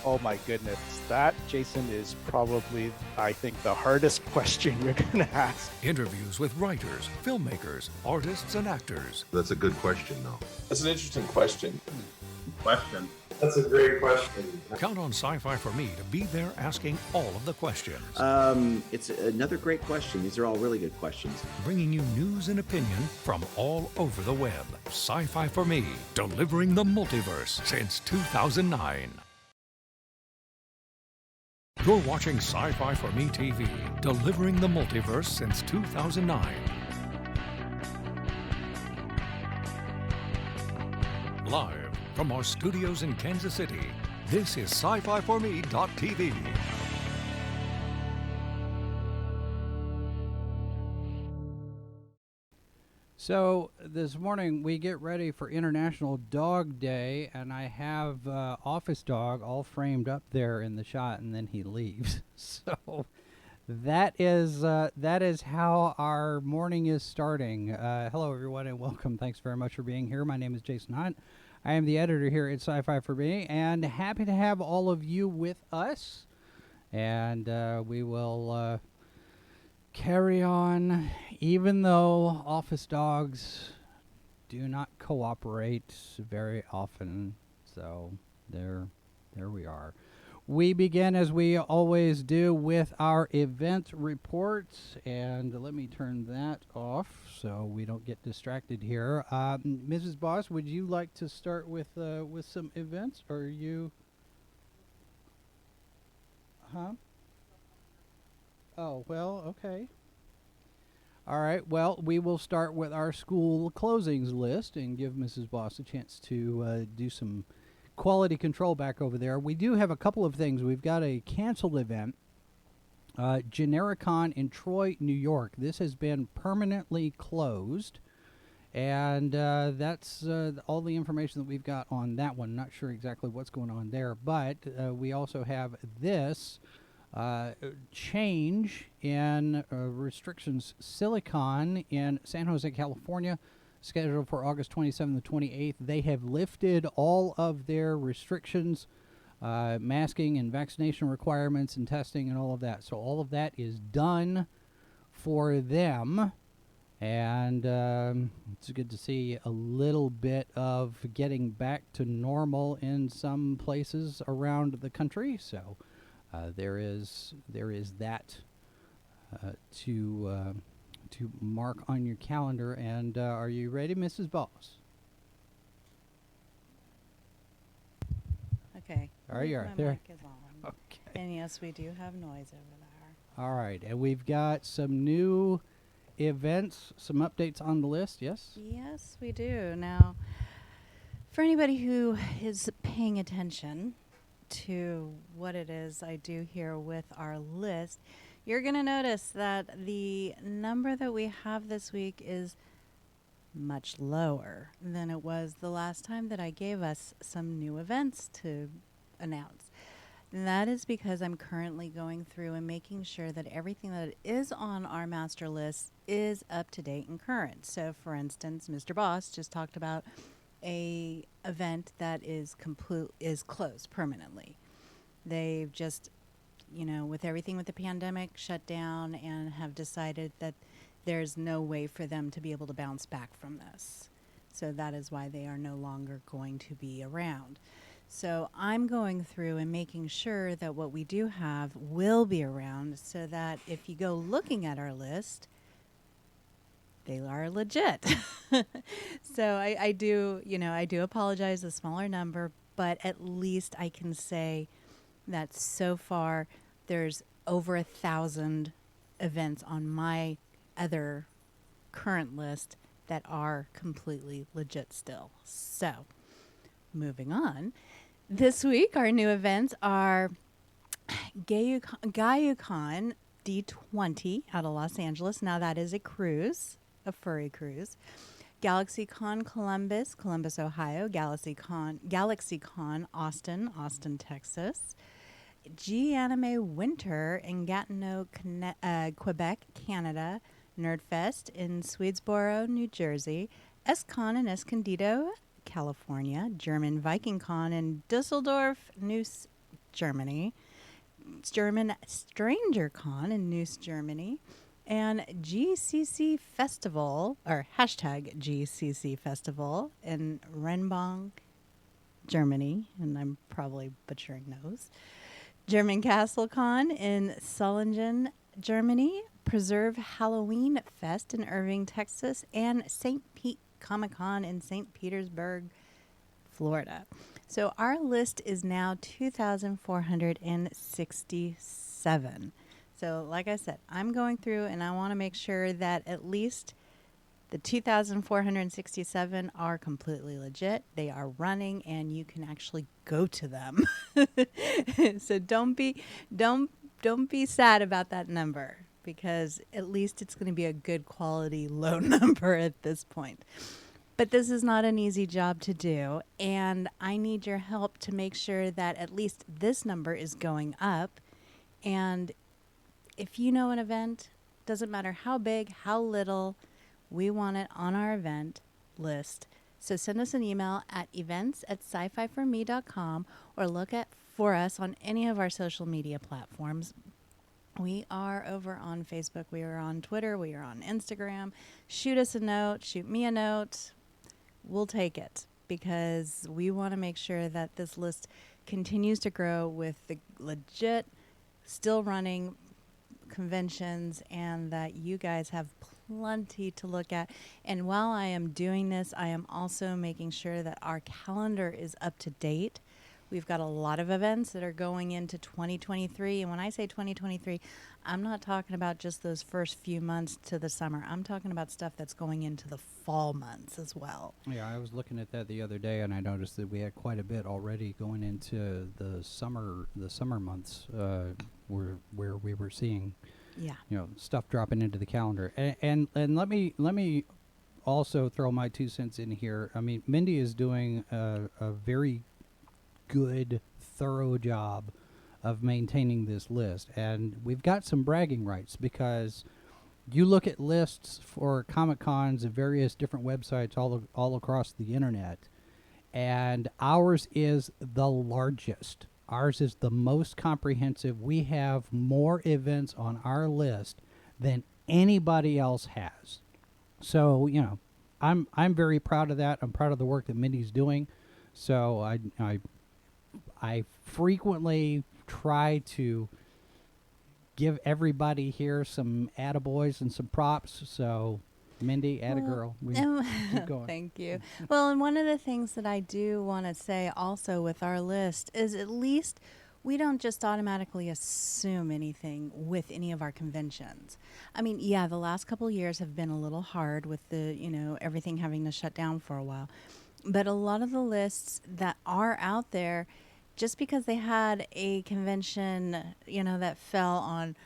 Oh my goodness. That, Jason, is probably, I think, the hardest question you're going to ask. Interviews with writers, filmmakers, artists, and actors. That's a good question, though. That's an interesting question. That's a great question. Count on Sci-Fi for Me to be there asking all of the questions. It's another great question. These are all really good questions. Bringing you news and opinion from all over the web. Sci-Fi for Me, delivering the multiverse since 2009. You're watching Sci-Fi for Me TV, delivering the multiverse since 2009. Live from our studios in Kansas City, this is Sci-Fi for Me.tv. So this morning we get ready for International Dog Day, and I have Office Dog all framed up there in the shot, and then he leaves. So that is how our morning is starting. Hello everyone and welcome. Thanks very much for being here. My name is Jason Hunt. I am the editor here at Sci-Fi for Me, and happy to have all of you with us. And we will carry on, even though office dogs do not cooperate very often. So there we are. We begin, as we always do, with our event reports, and let me turn that off so we don't get distracted here. Mrs. Boss, would you like to start with some events, or you? Huh? Oh, well, okay. All right, well, we will start with our school closings list and give Mrs. Boss a chance to do some quality control back over there. We do have a couple of things. We've got a canceled event, Genericon in Troy, New York. This has been permanently closed, and that's all the information that we've got on that one. Not sure exactly what's going on there, but we also have this change in restrictions. Silicon in San Jose, California, scheduled for August 27th to 28th. They have lifted all of their restrictions, masking and vaccination requirements and testing and all of that. So all of that is done for them. And it's good to see a little bit of getting back to normal in some places around the country. So there is that to mark on your calendar. And are you ready, Mrs. Boss? Okay. Are you My there? mic is on. Okay. And yes, we do have noise over there. All right, and we've got some new events, some updates on the list. Yes. Yes, we do. Now, for anybody who is paying attention to what it is I do here with our list, you're going to notice that the number that we have this week is much lower than it was the last time that I gave us some new events to announce. And that is because I'm currently going through and making sure that everything that is on our master list is up to date and current. So, for instance, Mr. Boss just talked about a event that is closed permanently. They've just, with everything with the pandemic, shut down and have decided that there's no way for them to be able to bounce back from this. So that is why they are no longer going to be around. So I'm going through and making sure that what we do have will be around, so that if you go looking at our list, they are legit. So I do apologize, a smaller number, but at least I can say that so far there's over 1,000 events on my other current list that are completely legit still. So moving on, this week our new events are Gayucon D20 out of Los Angeles. Now that is a cruise, a furry cruise. GalaxyCon Columbus, Ohio. GalaxyCon Austin, Texas. G-Anime Winter in Gatineau, Quebec, Canada. Nerdfest in Swedesboro, New Jersey. S-Con in Escondido, California. German Viking Con in Dusseldorf, Germany, German StrangerCon in Neuss, Germany, and GCC Festival, or hashtag GCC Festival in Renbong, Germany, and I'm probably butchering those. German CastleCon in Solingen, Germany, Preserve Halloween Fest in Irving, Texas, and St. Pete Comic-Con in St. Petersburg, Florida. So our list is now 2,467. So like I said, I'm going through and I want to make sure that at least the 2,467 are completely legit. They are running and you can actually go to them. So don't be sad about that number, because at least it's going to be a good quality low number at this point. But this is not an easy job to do, and I need your help to make sure that at least this number is going up. And if you know an event, doesn't matter how big, how little, we want it on our event list. So send us an email at events@sci-fi4me.com or look for us on any of our social media platforms. We are over on Facebook. We are on Twitter. We are on Instagram. Shoot us a note. Shoot me a note. We'll take it, because we want to make sure that this list continues to grow with the legit, still running conventions, and that you guys have plenty to look at. And while I am doing this, I am also making sure that our calendar is up to date. We've got a lot of events that are going into 2023. And when I say 2023, I'm not talking about just those first few months to the summer. I'm talking about stuff that's going into the fall months as well. Yeah, I was looking at that the other day, and I noticed that we had quite a bit already going into the summer months, where we were seeing, stuff dropping into the calendar. And let me also throw my 2 cents in here. I mean, Mindy is doing a very good, thorough job of maintaining this list, and we've got some bragging rights, because you look at lists for Comic Cons and various different websites all across the internet, and ours is the largest. Ours is the most comprehensive. We have more events on our list than anybody else has. So, I'm very proud of that. I'm proud of the work that Mindy's doing. So I frequently try to give everybody here some attaboys and some props. So, Mindy, attagirl. Keep going. Thank you. Well, and one of the things that I do want to say also with our list is, at least we don't just automatically assume anything with any of our conventions. I mean, yeah, the last couple of years have been a little hard with the, everything having to shut down for a while. But a lot of the lists that are out there, just because they had a convention, that fell on,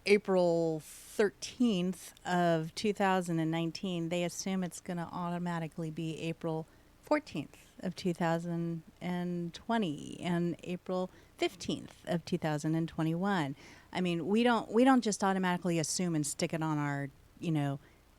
April 13th of 2019, they assume it's going to automatically be April 14th of 2020 and April 15th of 2021. I mean, we don't just automatically assume and stick it on our,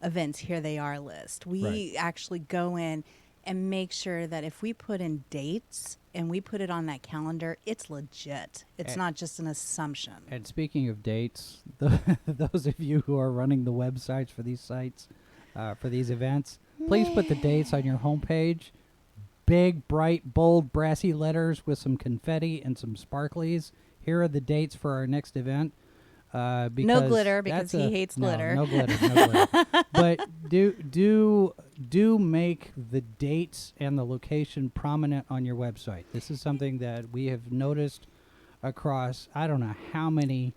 events, here they are list. We actually go in and make sure that if we put in dates and we put it on that calendar, it's legit. It's not just an assumption. And speaking of dates, those of you who are running the websites for these sites, for these events, please put the dates on your homepage. Big, bright, bold, brassy letters with some confetti and some sparklies. Here are the dates for our next event. No glitter, because he hates glitter. No glitter, no glitter. But do make the dates and the location prominent on your website. This is something that we have noticed across, I don't know how many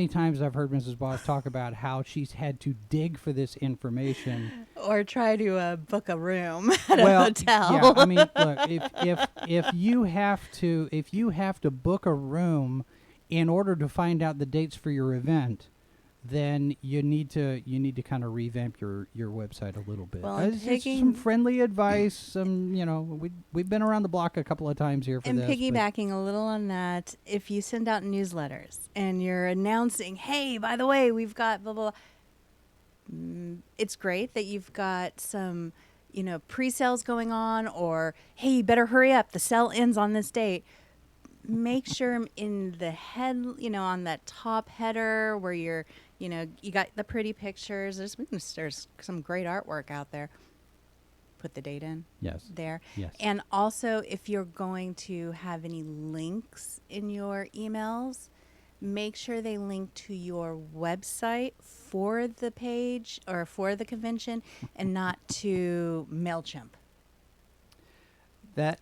times I've heard Mrs. Boss talk about how she's had to dig for this information, or try to book a room at a hotel. Yeah, I mean, look, if you have to book a room in order to find out the dates for your event, then you need to kind of revamp your website a little bit. Well, it's some friendly advice. Some we've been around the block a couple of times here for this. And piggybacking a little on that, if you send out newsletters and you're announcing, hey, by the way, we've got blah blah. It's great that you've got some pre-sales going on, or hey, you better hurry up, the sale ends on this date. make sure in the head, on that top header where you got the pretty pictures. There's some great artwork out there. Put the date in. Yes. There. Yes. And also, if you're going to have any links in your emails, make sure they link to your website for the page or for the convention and not to MailChimp. That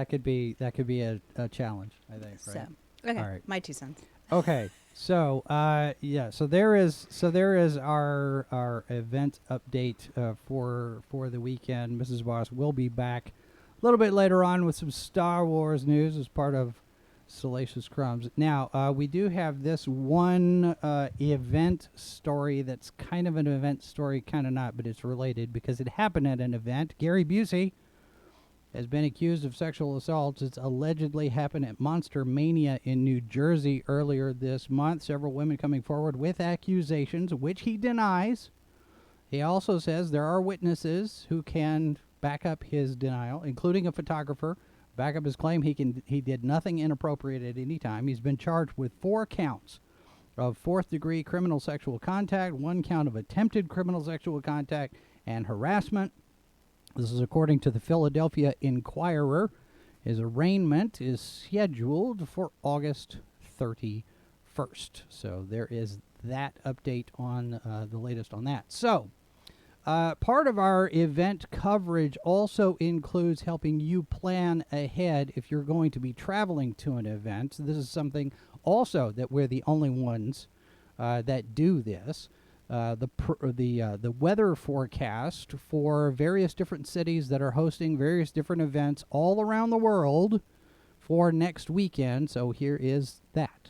could be a challenge, I think, right? So, okay. All right. My 2 cents. Okay. So, so there is our event update for the weekend. Mrs. Voss will be back a little bit later on with some Star Wars news as part of Salacious Crumbs. Now, we do have this one event story that's kind of an event story, kind of not, but it's related because it happened at an event. Gary Busey has been accused of sexual assault. It's allegedly happened at Monster Mania in New Jersey earlier this month. Several women coming forward with accusations, which he denies. He also says there are witnesses who can back up his denial, including a photographer. Back up his claim he did nothing inappropriate at any time. He's been charged with 4 counts of 4th-degree criminal sexual contact, 1 count of attempted criminal sexual contact, and harassment. This is according to the Philadelphia Inquirer. His arraignment is scheduled for August 31st. So there is that update on the latest on that. So part of our event coverage also includes helping you plan ahead if you're going to be traveling to an event. This is something also that we're the only ones that do this. The weather forecast for various different cities that are hosting various different events all around the world for next weekend. So here is that.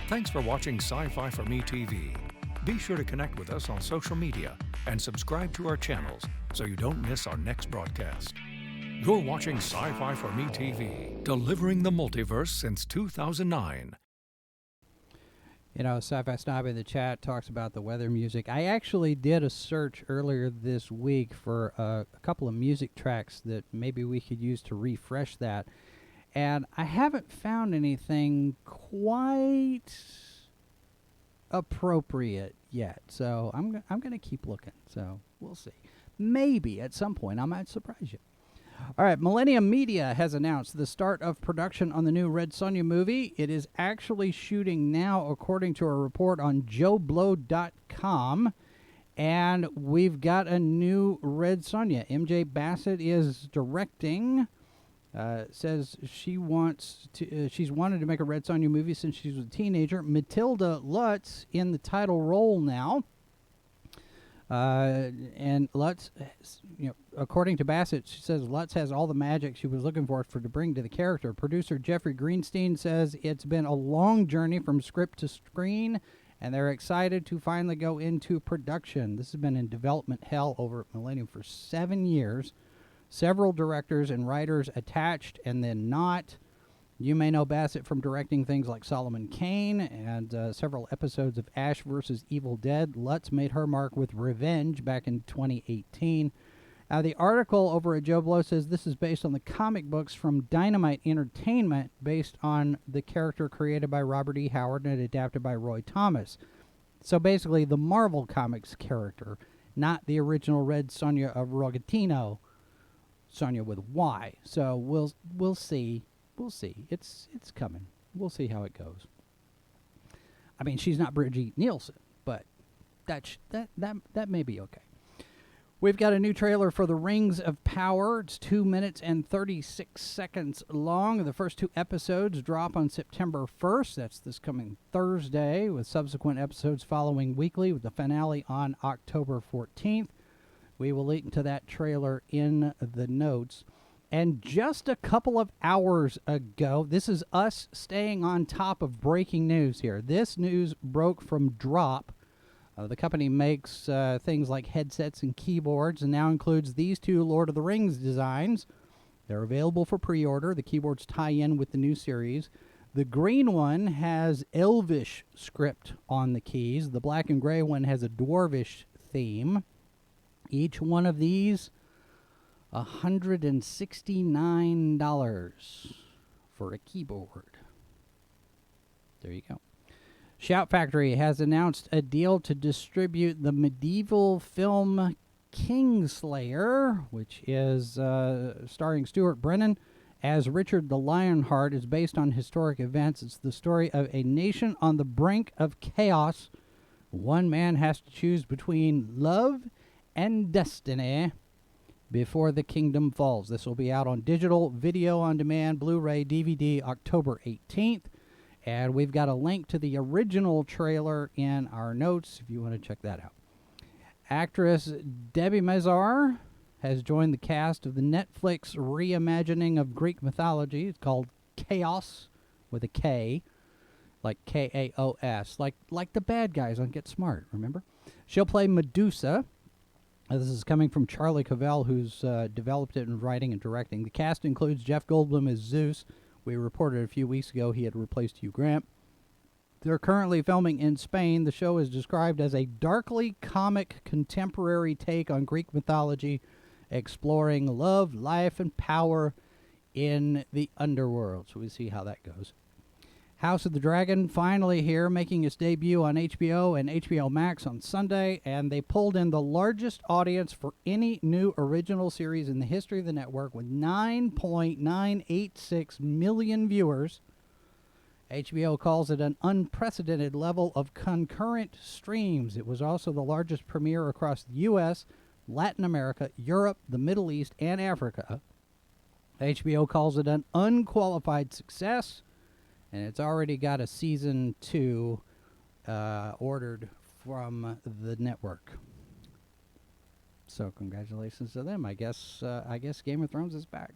Thanks for watching Sci-Fi for Me TV. Be sure to connect with us on social media and subscribe to our channels so you don't miss our next broadcast. You're watching Sci-Fi for Me TV, delivering the multiverse since 2009. You know, Sci-Fi Snob in the chat talks about the weather music. I actually did a search earlier this week for a couple of music tracks that maybe we could use to refresh that. And I haven't found anything quite appropriate yet. So I'm going to keep looking. So we'll see. Maybe at some point I might surprise you. All right, Millennium Media has announced the start of production on the new Red Sonja movie. It is actually shooting now, according to a report on JoeBlow.com. And we've got a new Red Sonja. MJ Bassett is directing. Says she wants to. She's wanted to make a Red Sonja movie since she was a teenager. Matilda Lutz in the title role now. And Lutz, according to Bassett, she says Lutz has all the magic she was looking for to bring to the character. Producer Jeffrey Greenstein says it's been a long journey from script to screen, and they're excited to finally go into production. This has been in development hell over at Millennium for 7 years. Several directors and writers attached and then not. You may know Bassett from directing things like Solomon Kane and several episodes of Ash vs. Evil Dead. Lutz made her mark with Revenge back in 2018. The article over at Joe Blow says this is based on the comic books from Dynamite Entertainment, based on the character created by Robert E. Howard and adapted by Roy Thomas. So basically the Marvel Comics character, not the original Red Sonja of Rogatino, Sonja with Y. So we'll see. We'll see. It's coming. We'll see how it goes. I mean, she's not Brigitte Nielsen, but that may be okay. We've got a new trailer for The Rings of Power. It's 2 minutes and 36 seconds long. The first 2 episodes drop on September 1st. That's this coming Thursday, with subsequent episodes following weekly, with the finale on October 14th. We will link to that trailer in the notes. And just a couple of hours ago, this is us staying on top of breaking news here. This news broke from Drop. The company makes things like headsets and keyboards, and now includes these 2 Lord of the Rings designs. They're available for pre-order. The keyboards tie in with the new series. The green one has Elvish script on the keys. The black and gray one has a Dwarvish theme. Each one of these, $169 for a keyboard. There you go. Shout Factory has announced a deal to distribute the medieval film Kingslayer, which is starring Stuart Brennan as Richard the Lionheart. Is based on historic events. It's the story of a nation on the brink of chaos. One man has to choose between love and destiny before the kingdom falls. This will be out on digital, video on demand, Blu-ray, DVD, October 18th. And we've got a link to the original trailer in our notes if you want to check that out. Actress Debbie Mazar has joined the cast of the Netflix reimagining of Greek mythology. It's called Chaos, with a K, like K-A-O-S, like the bad guys on Get Smart, remember? She'll play Medusa. This is coming from Charlie Cavell, who's developed it in writing and directing. The cast includes Jeff Goldblum as Zeus. We reported a few weeks ago he had replaced Hugh Grant. They're currently filming in Spain. The show is described as a darkly comic contemporary take on Greek mythology, exploring love, life, and power in the underworld. So we'll see how that goes. House of the Dragon finally here, making its debut on HBO and HBO Max on Sunday, and they pulled in the largest audience for any new original series in the history of the network with 9.986 million viewers. HBO calls it an unprecedented level of concurrent streams. It was also the largest premiere across the U.S., Latin America, Europe, the Middle East, and Africa. HBO calls it an unqualified success, and it's already got a season 2 ordered from the network. So congratulations to them. I guess Game of Thrones is back.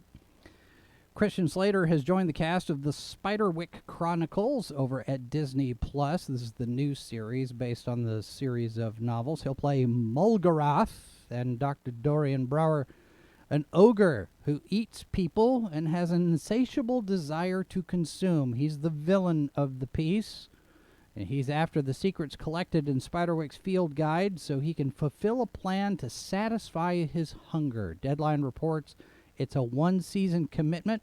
Christian Slater has joined the cast of the Spiderwick Chronicles over at Disney+. This is the new series based on the series of novels. He'll play Mulgarath, and Dr. Dorian Brower, an ogre who eats people and has an insatiable desire to consume. He's the villain of the piece, and he's after the secrets collected in Spiderwick's field guide so he can fulfill a plan to satisfy his hunger. Deadline reports it's a 1-season commitment.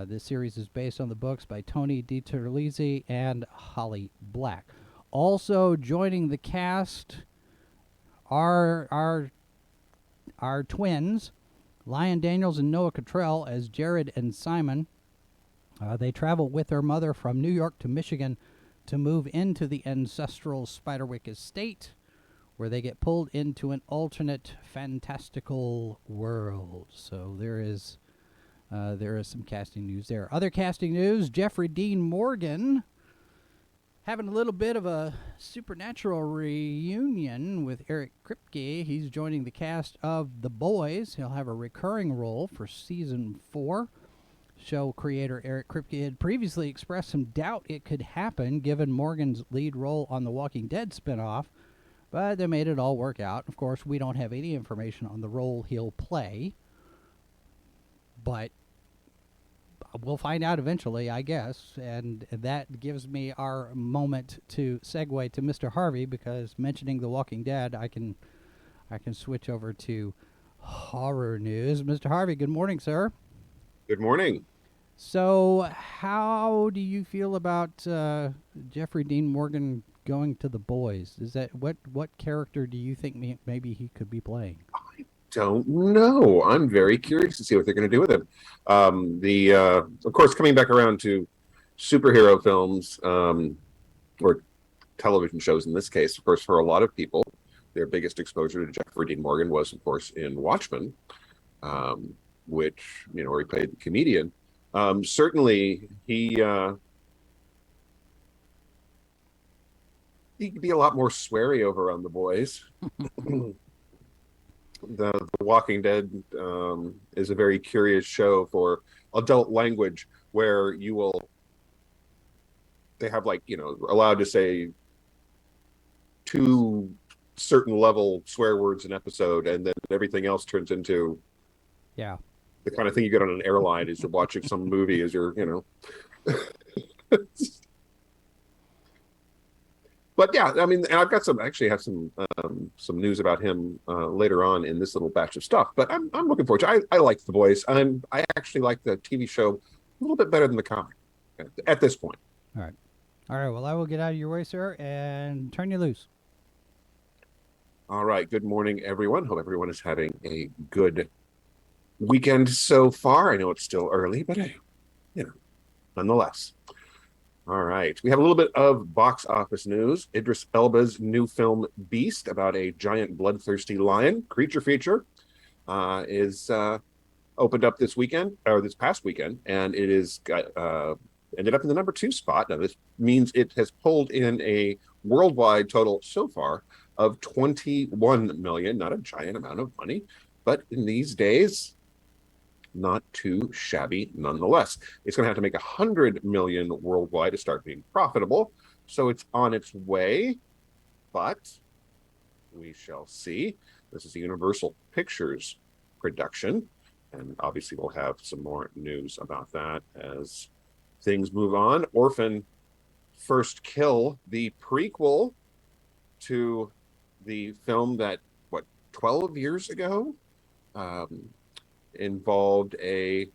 This series is based on the books by Tony DiTerlizzi and Holly Black. Also joining the cast are our twins, Lion Daniels and Noah Cottrell, as Jared and Simon. They travel with their mother from New York to Michigan to move into the ancestral Spiderwick estate, where they get pulled into an alternate fantastical world. So there is some casting news there. Other casting news, Jeffrey Dean Morgan having a little bit of a supernatural reunion with Eric Kripke. He's joining the cast of The Boys. He'll have a recurring role for season 4. Show creator Eric Kripke had previously expressed some doubt it could happen given Morgan's lead role on the Walking Dead spinoff, but they made it all work out. Of course, we don't have any information on the role he'll play, but we'll find out eventually, I guess, and that gives me our moment to segue to Mr. Harvey, because mentioning The Walking Dead, I can switch over to horror news. Mr. Harvey, good morning, sir. Good morning. So, how do you feel about Jeffrey Dean Morgan going to The Boys? Is that what character do you think maybe he could be playing? Don't know. I'm very curious to see what they're going to do with him. Of course, coming back around to superhero films or television shows in this case, of course, for a lot of people, their biggest exposure to Jeffrey Dean Morgan was, of course, in Watchmen, which, where he played the comedian. Certainly, he could be a lot more sweary over on The Boys. The Walking Dead is a very curious show for adult language where they have allowed to say 2 certain level swear words an episode, and then everything else turns into the kind of thing you get on an airline as you're watching some movie as you're But yeah, I mean, I've got some news about him later on in this little batch of stuff. But I'm looking forward to it. I like The Boys. I actually like the TV show a little bit better than the comic at this point. All right. Well, I will get out of your way, sir, and turn you loose. All right. Good morning, everyone. Hope everyone is having a good weekend so far. I know it's still early, but nonetheless. All right. We have a little bit of box office news. Idris Elba's new film, Beast, about a giant bloodthirsty lion creature feature, is opened up this past weekend, and it is ended up in the number 2 spot. Now, this means it has pulled in a worldwide total so far of 21 million. Not a giant amount of money, but in these days, not too shabby nonetheless. It's going to have to make 100 million worldwide to start being profitable. So it's on its way, but we shall see. This is a Universal Pictures production, and obviously we'll have some more news about that as things move on. Orphan First Kill, the prequel to the film that, 12 years ago? Involved a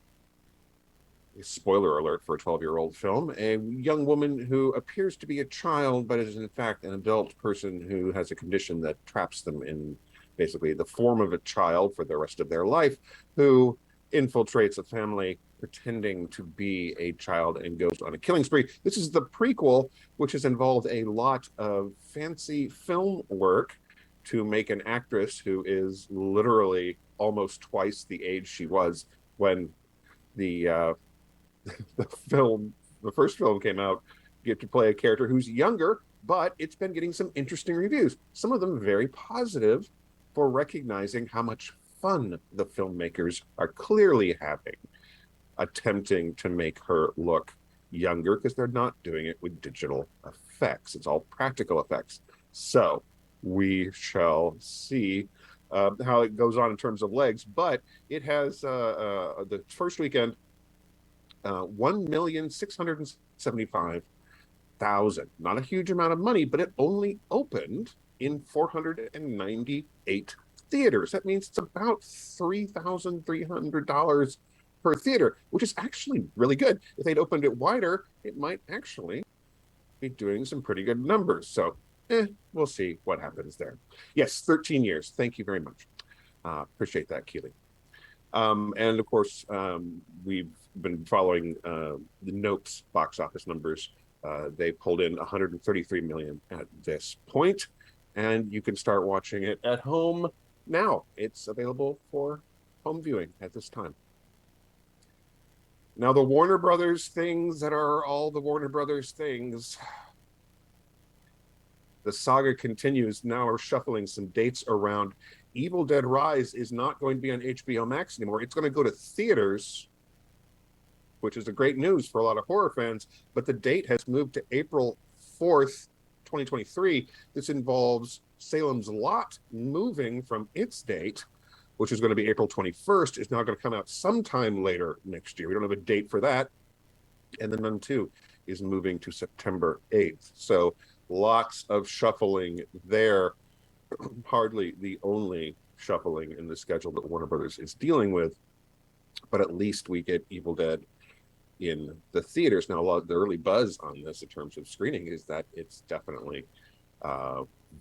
spoiler alert for a 12-year-old film, a young woman who appears to be a child but is in fact an adult person who has a condition that traps them in basically the form of a child for the rest of their life, who infiltrates a family pretending to be a child and goes on a killing spree. This is the prequel, which has involved a lot of fancy film work to make an actress who is literally almost twice the age she was when the first film came out, get to play a character who's younger, but it's been getting some interesting reviews. Some of them very positive for recognizing how much fun the filmmakers are clearly having, attempting to make her look younger, because they're not doing it with digital effects. It's all practical effects. So we shall see how it goes on in terms of legs, but it has the first weekend 1,675,000. Not a huge amount of money, but it only opened in 498 theaters. That means it's about $3,300 per theater, which is actually really good. If they'd opened it wider, it might actually be doing some pretty good numbers. So we'll see what happens there. Yes, 13 years. Thank you very much. Appreciate that, Keely. And of course, we've been following the Nope's box office numbers. They pulled in 133 million at this point, and you can start watching it at home now. It's available for home viewing at this time. Now, the Warner Brothers things that are all the Warner Brothers things. The saga continues. Now we're shuffling some dates around. Evil Dead Rise is not going to be on HBO Max anymore. It's going to go to theaters, which is a great news for a lot of horror fans, but the date has moved to April 4th, 2023. This involves Salem's Lot moving from its date, which is going to be April 21st, is now going to come out sometime later next year. We don't have a date for that. And then Nun 2 is moving to September 8th. So lots of shuffling there. Hardly the only shuffling in the schedule that Warner Brothers is dealing with. But at least we get Evil Dead in the theaters. Now, a lot of the early buzz on this in terms of screening is that it's definitely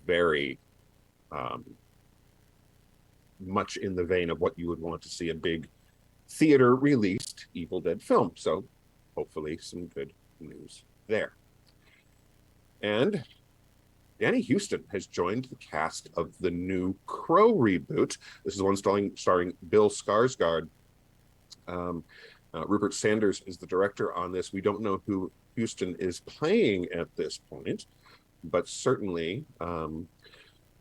very much in the vein of what you would want to see a big theater released Evil Dead film. So hopefully some good news there. And Danny Huston has joined the cast of the new Crow reboot. This is one starring Bill Skarsgård. Rupert Sanders is the director on this. We don't know who Huston is playing at this point, but certainly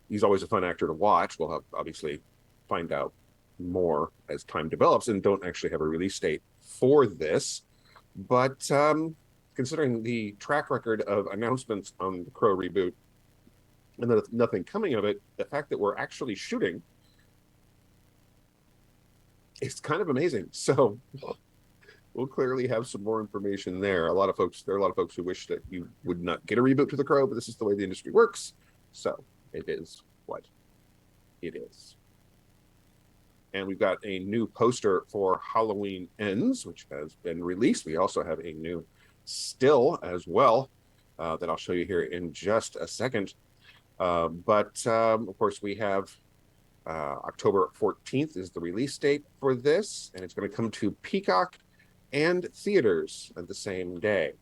he's always a fun actor to watch. We'll obviously find out more as time develops, and don't actually have a release date for this. But considering the track record of announcements on the Crow reboot and then nothing coming of it, the fact that we're actually shooting, it's kind of amazing. So we'll clearly have some more information there. There are a lot of folks who wish that you would not get a reboot to The Crow, but this is the way the industry works. So it is what it is. And we've got a new poster for Halloween Ends, which has been released. We also have a new still as well that I'll show you here in just a second. But of course, we have October 14th is the release date for this, and it's going to come to Peacock and theaters at the same day.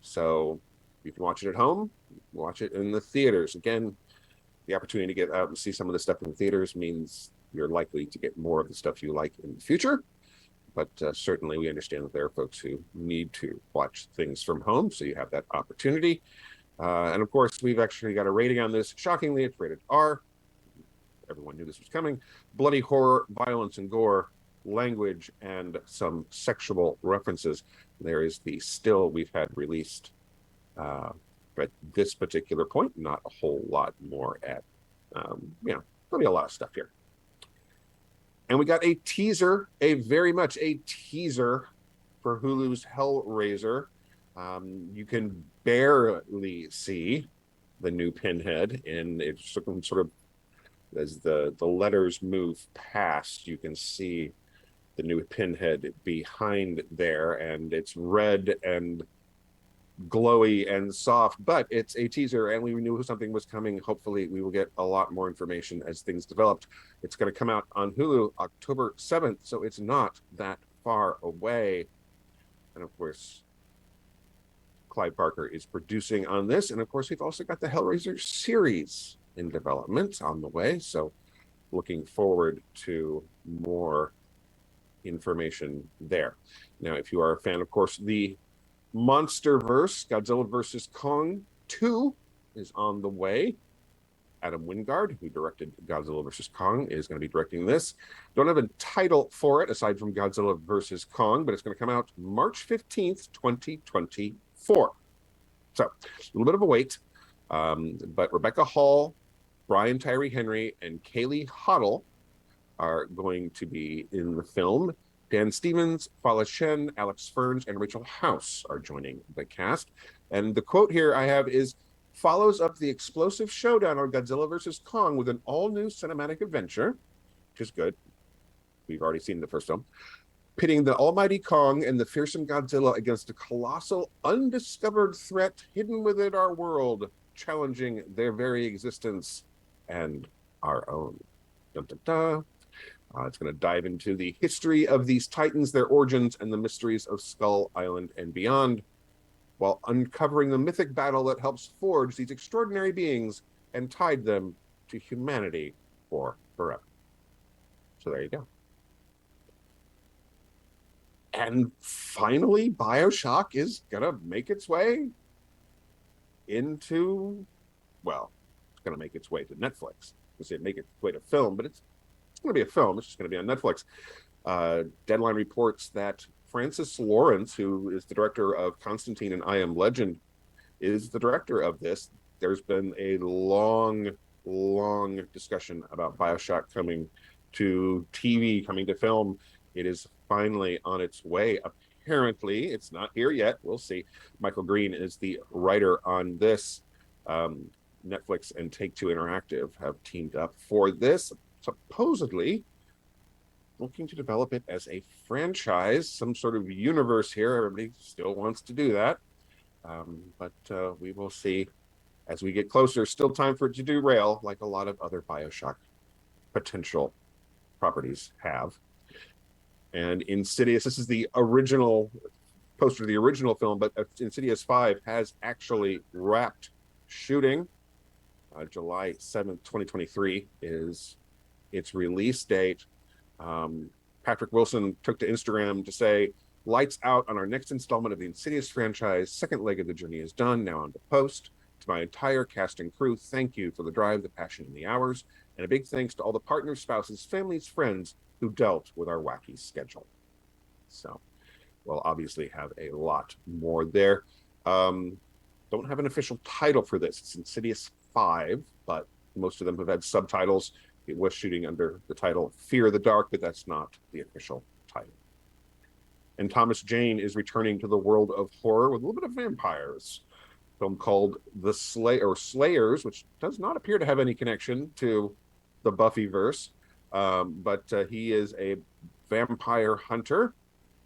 So you can watch it at home, watch it in the theaters. Again, the opportunity to get out and see some of the stuff in the theaters means you're likely to get more of the stuff you like in the future. But certainly we understand that there are folks who need to watch things from home, so you have that opportunity. And of course, we've actually got a rating on this. Shockingly, it's rated R. Everyone knew this was coming. Bloody horror, violence and gore, language, and some sexual references. There is the still we've had released. At this particular point, not a whole lot more at, there'll be a lot of stuff here. And we got a teaser, very much a teaser for Hulu's Hellraiser. You can barely see the new Pinhead, and it's sort of, as the letters move past, you can see the new Pinhead behind there, and it's red and glowy and soft, but it's a teaser, and we knew something was coming. Hopefully we will get a lot more information as things developed. It's going to come out on Hulu October 7th, so it's not that far away. And of course, Clive Barker is producing on this, and of course we've also got the Hellraiser series in development on the way, so looking forward to more information there. Now, if you are a fan, of course, the Monsterverse, Godzilla vs. Kong 2 is on the way. Adam Wingard, who directed Godzilla vs. Kong, is going to be directing this. Don't have a title for it aside from Godzilla vs. Kong, but it's going to come out March 15th, 2024. So, a little bit of a wait. But Rebecca Hall, Brian Tyree Henry, and Kaylee Hoddle are going to be in the film. Dan Stevens, Fala Shen, Alex Ferns, and Rachel House are joining the cast. And the quote here I have is, follows up the explosive showdown on Godzilla vs. Kong with an all-new cinematic adventure, which is good. We've already seen the first film. Pitting the almighty Kong and the fearsome Godzilla against a colossal, undiscovered threat hidden within our world, challenging their very existence and our own. Dun, dun, dun. It's going to dive into the history of these titans, their origins, and the mysteries of Skull Island and beyond, while uncovering the mythic battle that helps forge these extraordinary beings and tied them to humanity for forever. So there you go. And finally, BioShock is going to make its way into, well, it's going to make its way to Netflix. I say make its way to film, but it's going to be a film. It's just going to be on Netflix. Deadline reports that Francis Lawrence, who is the director of Constantine and I Am Legend, is the director of this. There's been a long discussion about BioShock coming to TV, coming to film. It is finally on its way. Apparently, it's not here yet. We'll see. Michael Green is the writer on this. Netflix and Take-Two Interactive have teamed up for this. supposedly looking to develop it as a franchise, some sort of universe here. Everybody still wants to do that. But we will see as we get closer. Still time for it to derail, like a lot of other Bioshock potential properties have. And Insidious, this is the original poster of the original film, but Insidious 5 has actually wrapped shooting. July 7th, 2023 is its release date. Patrick Wilson took to Instagram to say, "Lights out on our next installment of the Insidious franchise. Second leg of the journey is done. Now on to post. To my entire cast and crew, thank you for the drive, the passion, and the hours. And a big thanks to all the partners, spouses, families, friends who dealt with our wacky schedule." So we'll obviously have a lot more there. Don't have an official title for this. It's Insidious 5, but most of them have had subtitles. It was shooting under the title Fear the Dark, but that's not the official title. And Thomas Jane is returning to the world of horror with a little bit of vampires. A film called The Slayers, which does not appear to have any connection to the Buffyverse, but he is a vampire hunter,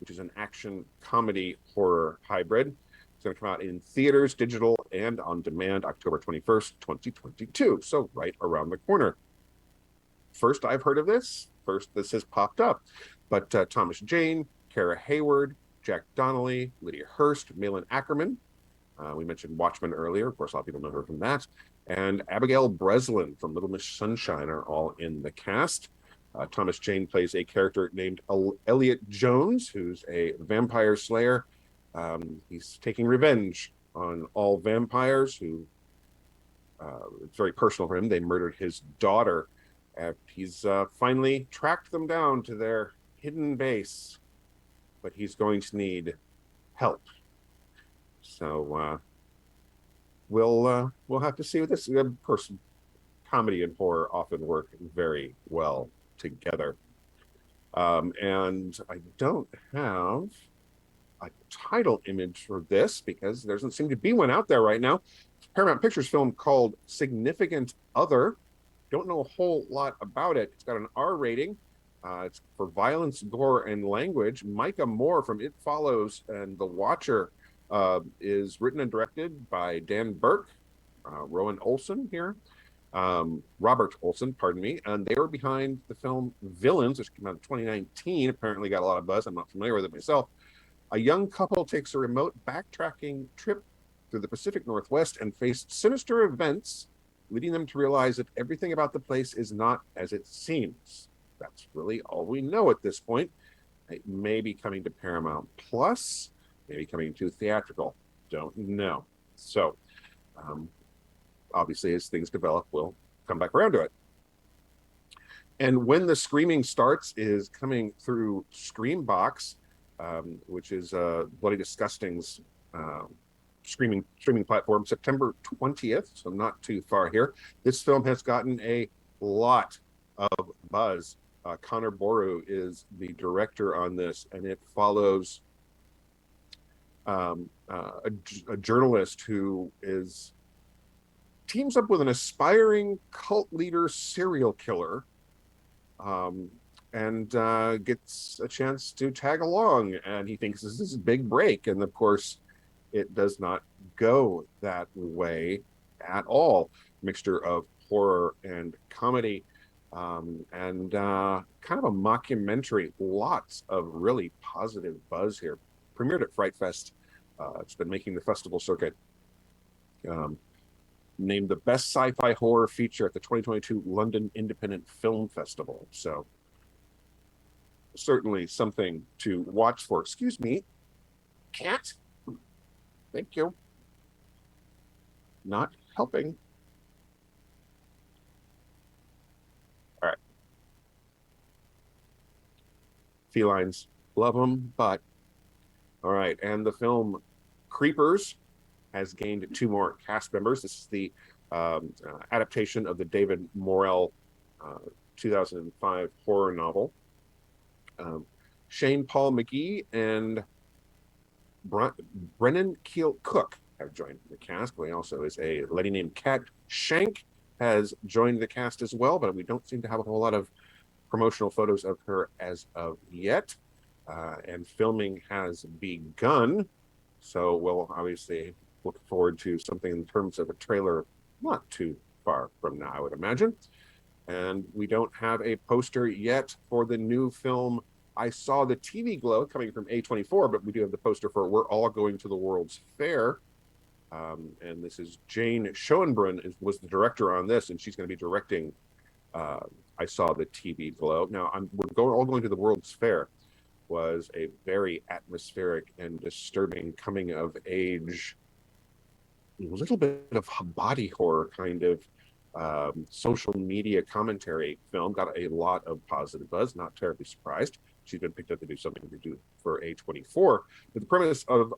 which is an action comedy horror hybrid. It's going to come out in theaters, digital, and on demand October 21st, 2022. So right around the corner. First I've heard of this. First this has popped up. But Thomas Jane, Kara Hayward, Jack Donnelly, Lydia Hurst, Malin Ackerman. We mentioned Watchmen earlier. Of course, a lot of people know her from that. And Abigail Breslin from Little Miss Sunshine are all in the cast. Thomas Jane plays a character named Elliot Jones, who's a vampire slayer. He's taking revenge on all vampires who, it's very personal for him. They murdered his daughter. He's finally tracked them down to their hidden base, but he's going to need help. So we'll have to see what this. Of course, comedy and horror often work very well together. And I don't have a title image for this because there doesn't seem to be one out there right now. It's a Paramount Pictures film called Significant Other. Don't know a whole lot about it. It's got an R rating. It's for violence, gore, and language. Micah Moore from It Follows and The Watcher is written and directed by Dan Burke, Rowan Olsen here, Robert Olsen, pardon me, and they were behind the film Villains, which came out in 2019. Apparently got a lot of buzz. I'm not familiar with it myself. A young couple takes a remote backtracking trip through the Pacific Northwest and face sinister events, leading them to realize that everything about the place is not as it seems. That's really all we know at this point. It may be coming to Paramount Plus, maybe coming to theatrical. Don't know. So, obviously, as things develop, we'll come back around to it. And When the Screaming Starts is coming through Screambox, which is Bloody Disgusting's streaming platform, September 20th, so not too far here. This film has gotten a lot of buzz. Connor Boru is the director on this, and it follows a journalist who teams up with an aspiring cult leader serial killer, and gets a chance to tag along, and he thinks this is a big break, and of course it does not go that way at all. Mixture of horror and comedy, and kind of a mockumentary. Lots of really positive buzz here. Premiered at Fright Fest. It's been making the festival circuit. Named the best sci-fi horror feature at the 2022 London Independent Film Festival. So certainly something to watch for. Excuse me, cat. Thank you. Not helping. All right. Felines, love them, but all right. And the film Creepers has gained 2 more cast members. This is the adaptation of the David Morrell 2005 horror novel. Shane Paul McGee and Brennan Keel Cook have joined the cast. He also is a lady named Kat Shank has joined the cast as well, but we don't seem to have a whole lot of promotional photos of her as of yet. And filming has begun, so we'll obviously look forward to something in terms of a trailer not too far from now, I would imagine. And we don't have a poster yet for the new film I Saw the TV Glow, coming from A24, but we do have the poster for We're All Going to the World's Fair. And this is Jane Schoenbrunn was the director on this, and she's going to be directing I Saw the TV Glow. Now, all going to the World's Fair was a very atmospheric and disturbing coming of age, a little bit of body horror kind of social media commentary film. Got a lot of positive buzz, not terribly surprised. She's been picked up to do something to do for A24. But the premise of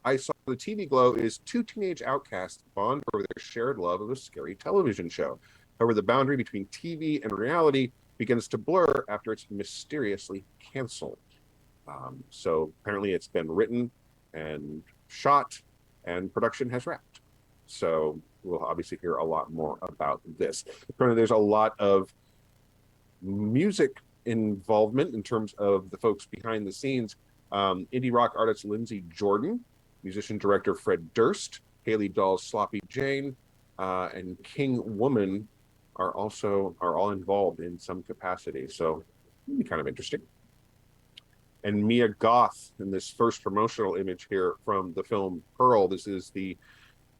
I Saw the TV Glow is two teenage outcasts bond over their shared love of a scary television show. However, the boundary between TV and reality begins to blur after it's mysteriously canceled. So apparently it's been written and shot and production has wrapped. So we'll obviously hear a lot more about this. Apparently there's a lot of music involvement in terms of the folks behind the scenes. Indie rock artist Lindsay Jordan, musician director Fred Durst, Haley Dahl's Sloppy Jane, and King Woman are all involved in some capacity. So it'll be kind of interesting. And Mia Goth in this first promotional image here from the film Pearl. This is the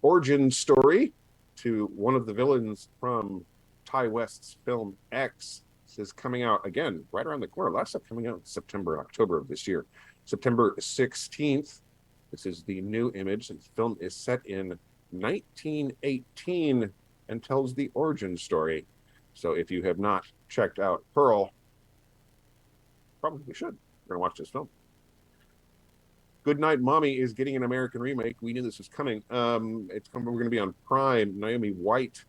origin story to one of the villains from Ty West's film X. This is coming out again right around the corner. Last stuff coming out in September, October of this year. September 16th. This is the new image. The film is set in 1918 and tells the origin story. So if you have not checked out Pearl, probably should. We're going to watch this film. Goodnight Mommy is getting an American remake. We knew this was coming. We're going to be on Prime. Naomi White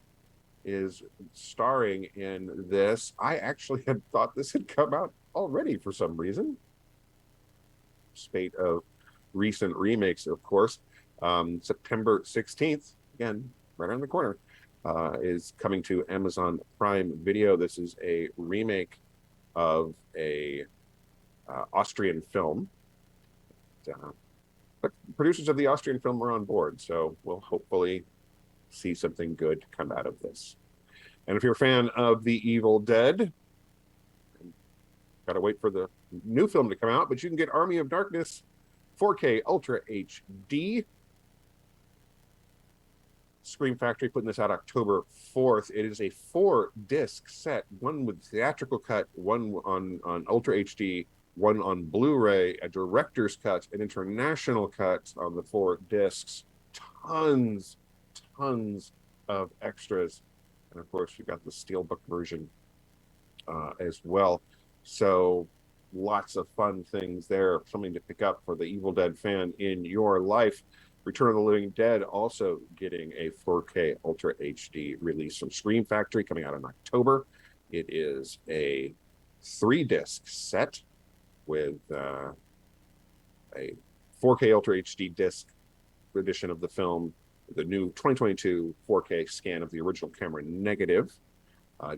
is starring in this. I actually had thought this had come out already for some reason. Spate of recent remakes, of course. September 16th, again, right around the corner, is coming to Amazon Prime Video. This is a remake of a Austrian film. But producers of the Austrian film are on board, so we'll hopefully see something good come out of this. And if you're a fan of The Evil Dead, gotta wait for the new film to come out, but you can get Army of Darkness 4K Ultra HD. Scream Factory putting this out October 4th. It is a 4-disc set, one with theatrical cut, one on Ultra HD, one on Blu-ray, a director's cut, an international cut on the 4 discs. Tons of extras. And of course, you've got the Steelbook version as well. So lots of fun things there. Something to pick up for the Evil Dead fan in your life. Return of the Living Dead also getting a 4K Ultra HD release from Scream Factory coming out in October. It is a 3-disc set with a 4K Ultra HD disc edition of the film, the new 2022 4K scan of the original camera negative, a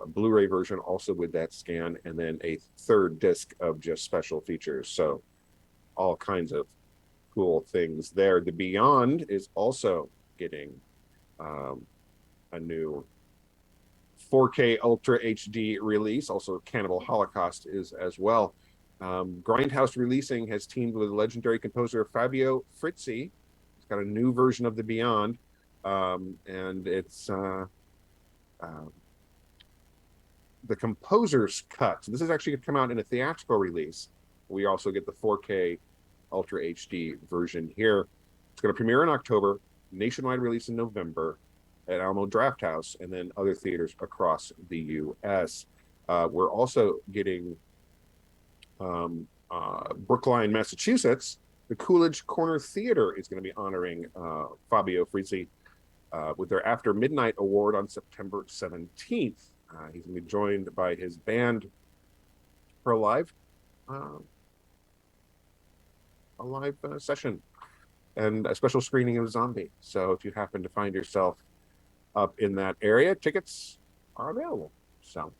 Blu-ray version also with that scan, and then a 3rd disc of just special features. So all kinds of cool things there. The Beyond is also getting a new 4K Ultra HD release. Also Cannibal Holocaust is as well. Grindhouse Releasing has teamed with legendary composer Fabio Frizzi. He's got a new version of The Beyond, and it's the composer's cut. So this is actually going to come out in a theatrical release. We also get the 4K Ultra HD version here. It's going to premiere in October, nationwide release in November at Alamo Drafthouse, and then other theaters across the U.S. We're also getting Brookline, Massachusetts. The Coolidge Corner Theater is going to be honoring Fabio Frizzi with their After Midnight Award on September 17th. He's going to be joined by his band for a live session and a special screening of Zombie. So if you happen to find yourself up in that area. Tickets are available. So,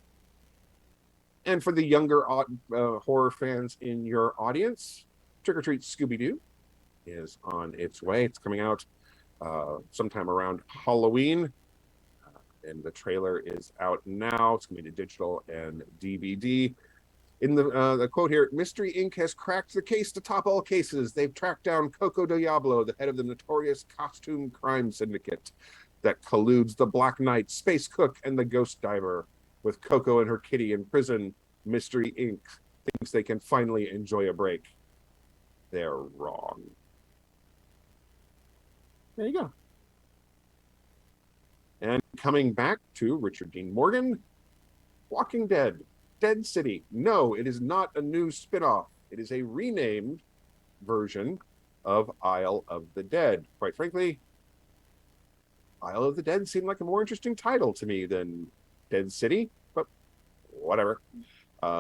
and for the younger horror fans in your audience, Trick or Treat Scooby-Doo is on its way. It's coming out sometime around Halloween, and the trailer is out now. It's going to be digital and DVD. In the quote here, Mystery Inc. has cracked the case to top all cases. They've tracked down Coco Diablo, the head of the notorious costume crime syndicate that colludes the Black Knight, Space Cook, and the Ghost Diver. With Coco and her kitty in prison, Mystery Inc. thinks they can finally enjoy a break. They're wrong. There you go. And coming back to Richard Dean Morgan, Walking Dead, Dead City. No, it is not a new spinoff. It is a renamed version of Isle of the Dead. Quite frankly, Isle of the Dead seemed like a more interesting title to me than Dead City, but whatever.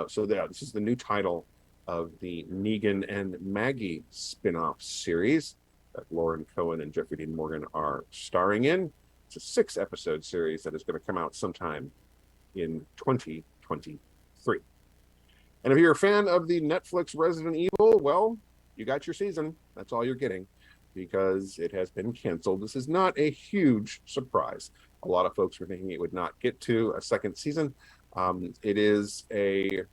So this is the new title of the Negan and Maggie spinoff series that Lauren Cohen and Jeffrey Dean Morgan are starring in. It's a 6-episode series that is going to come out sometime in 2023. And if you're a fan of the Netflix Resident Evil, well, you got your season. That's all you're getting because it has been canceled. This is not a huge surprise. A lot of folks were thinking it would not get to a second season. It is a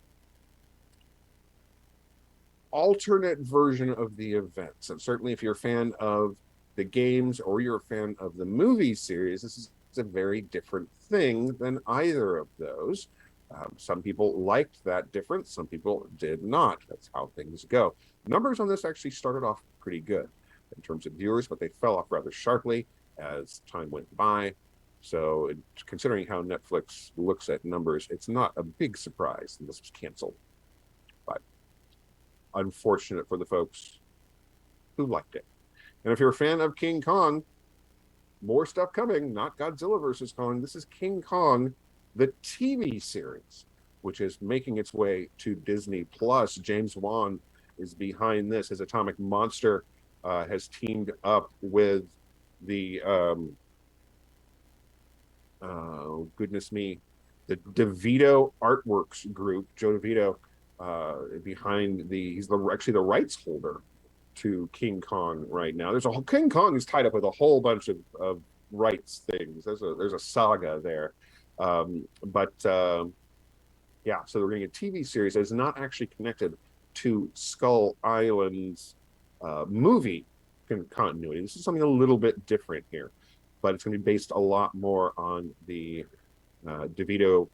alternate version of the events. And certainly if you're a fan of the games or you're a fan of the movie series, this is a very different thing than either of those. Some people liked that difference. Some people did not. That's how things go. Numbers on this actually started off pretty good in terms of viewers, but they fell off rather sharply as time went by. So considering how Netflix looks at numbers, it's not a big surprise that this was canceled. But unfortunate for the folks who liked it. And if you're a fan of King Kong, more stuff coming, not Godzilla versus Kong. This is King Kong, the TV series, which is making its way to Disney Plus. James Wan is behind this. His Atomic Monster has teamed up with the goodness me, the DeVito Artworks group. Joe DeVito behind he's actually the rights holder to King Kong right now. King Kong is tied up with a whole bunch of rights things. There's a saga there. Yeah, so we're getting a TV series that is not actually connected to Skull Island's movie continuity. This is something a little bit different here, but it's going to be based a lot more on the DeVito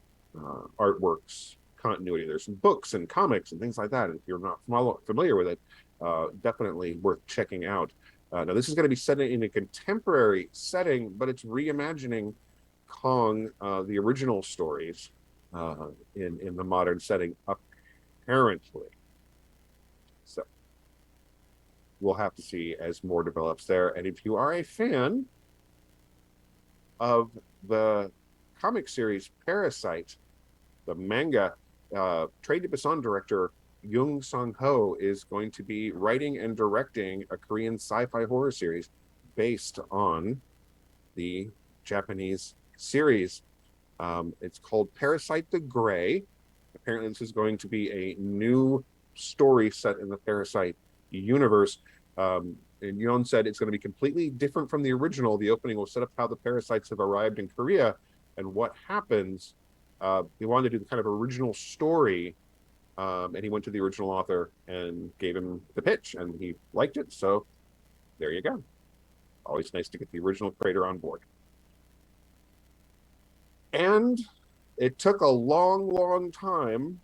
Artworks continuity. There's some books and comics and things like that. And if you're not familiar with it, definitely worth checking out. Now, this is going to be set in a contemporary setting, but it's reimagining Kong, the original stories, in the modern setting, apparently. So we'll have to see as more develops there. And if you are a fan of the comic series Parasite, the manga, Train to Busan director Jung Sang-ho is going to be writing and directing a Korean sci-fi horror series based on the Japanese series. It's called Parasite the Grey. Apparently this is going to be a new story set in the Parasite universe. And Yeon said it's going to be completely different from the original. The opening will set up how the parasites have arrived in Korea and what happens. He wanted to do the kind of original story, and he went to the original author and gave him the pitch, and he liked it. So there you go. Always nice to get the original creator on board. And it took a long, long time,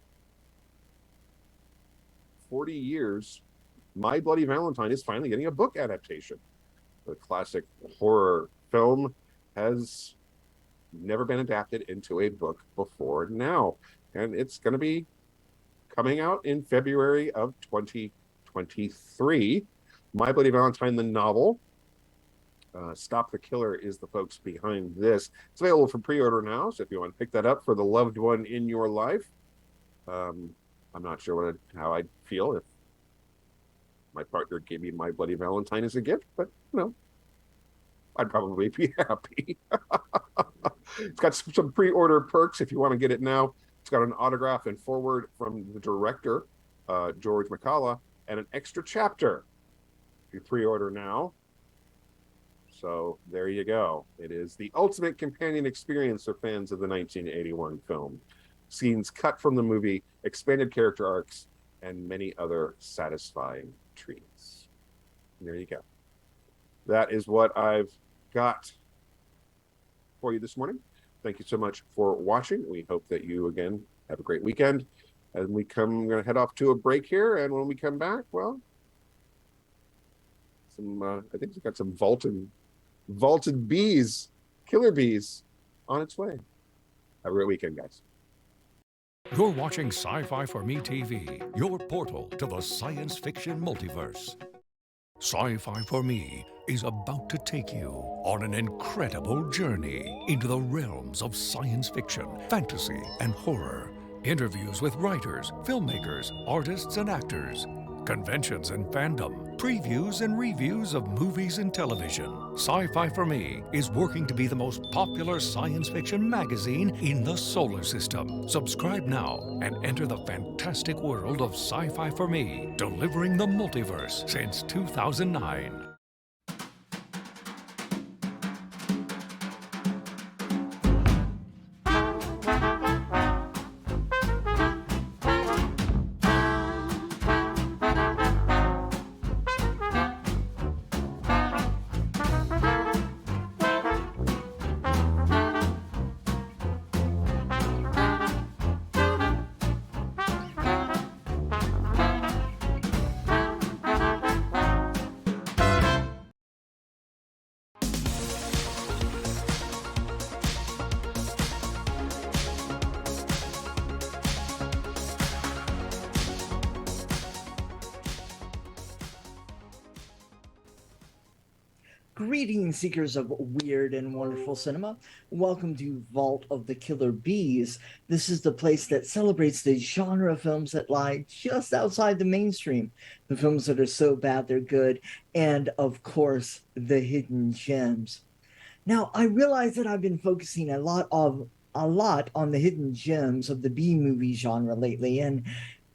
40 years. My Bloody Valentine is finally getting a book adaptation. The classic horror film has never been adapted into a book before now. And it's going to be coming out in February of 2023. My Bloody Valentine, the novel. Stop the Killer is the folks behind this. It's available for pre-order now, so if you want to pick that up for the loved one in your life. I'm not sure how I'd feel if my partner gave me My Bloody Valentine as a gift, but I'd probably be happy. It's got some pre-order perks if you want to get it now. It's got an autograph and forward from the director, George McCullough, and an extra chapter if you pre-order now. So there you go. It is the ultimate companion experience for fans of the 1981 film. Scenes cut from the movie, expanded character arcs, and many other satisfying treats. And there you go. That is what I've got for you this morning. Thank you so much for watching. We hope that you, again, have a great weekend. And we're going to head off to a break here. And when we come back, well, I think we've got some vaulted bees, killer bees, on its way. Have a great weekend, guys. You're watching Sci-Fi for Me TV, your portal to the science fiction multiverse. Sci-Fi for Me is about to take you on an incredible journey into the realms of science fiction, fantasy, and horror. Interviews with writers, filmmakers, artists, and actors. Conventions and fandom, previews and reviews of movies and television. Sci-Fi for Me is working to be the most popular science fiction magazine in the solar system. Subscribe now and enter the fantastic world of Sci-Fi for Me, delivering the multiverse since 2009. Greetings, seekers of weird and wonderful cinema. Welcome to Vault of the Killer Bees. This is the place that celebrates the genre of films that lie just outside the mainstream, the films that are so bad they're good, and of course, the hidden gems. Now, I realize that I've been focusing a lot on the hidden gems of the B-movie genre lately, and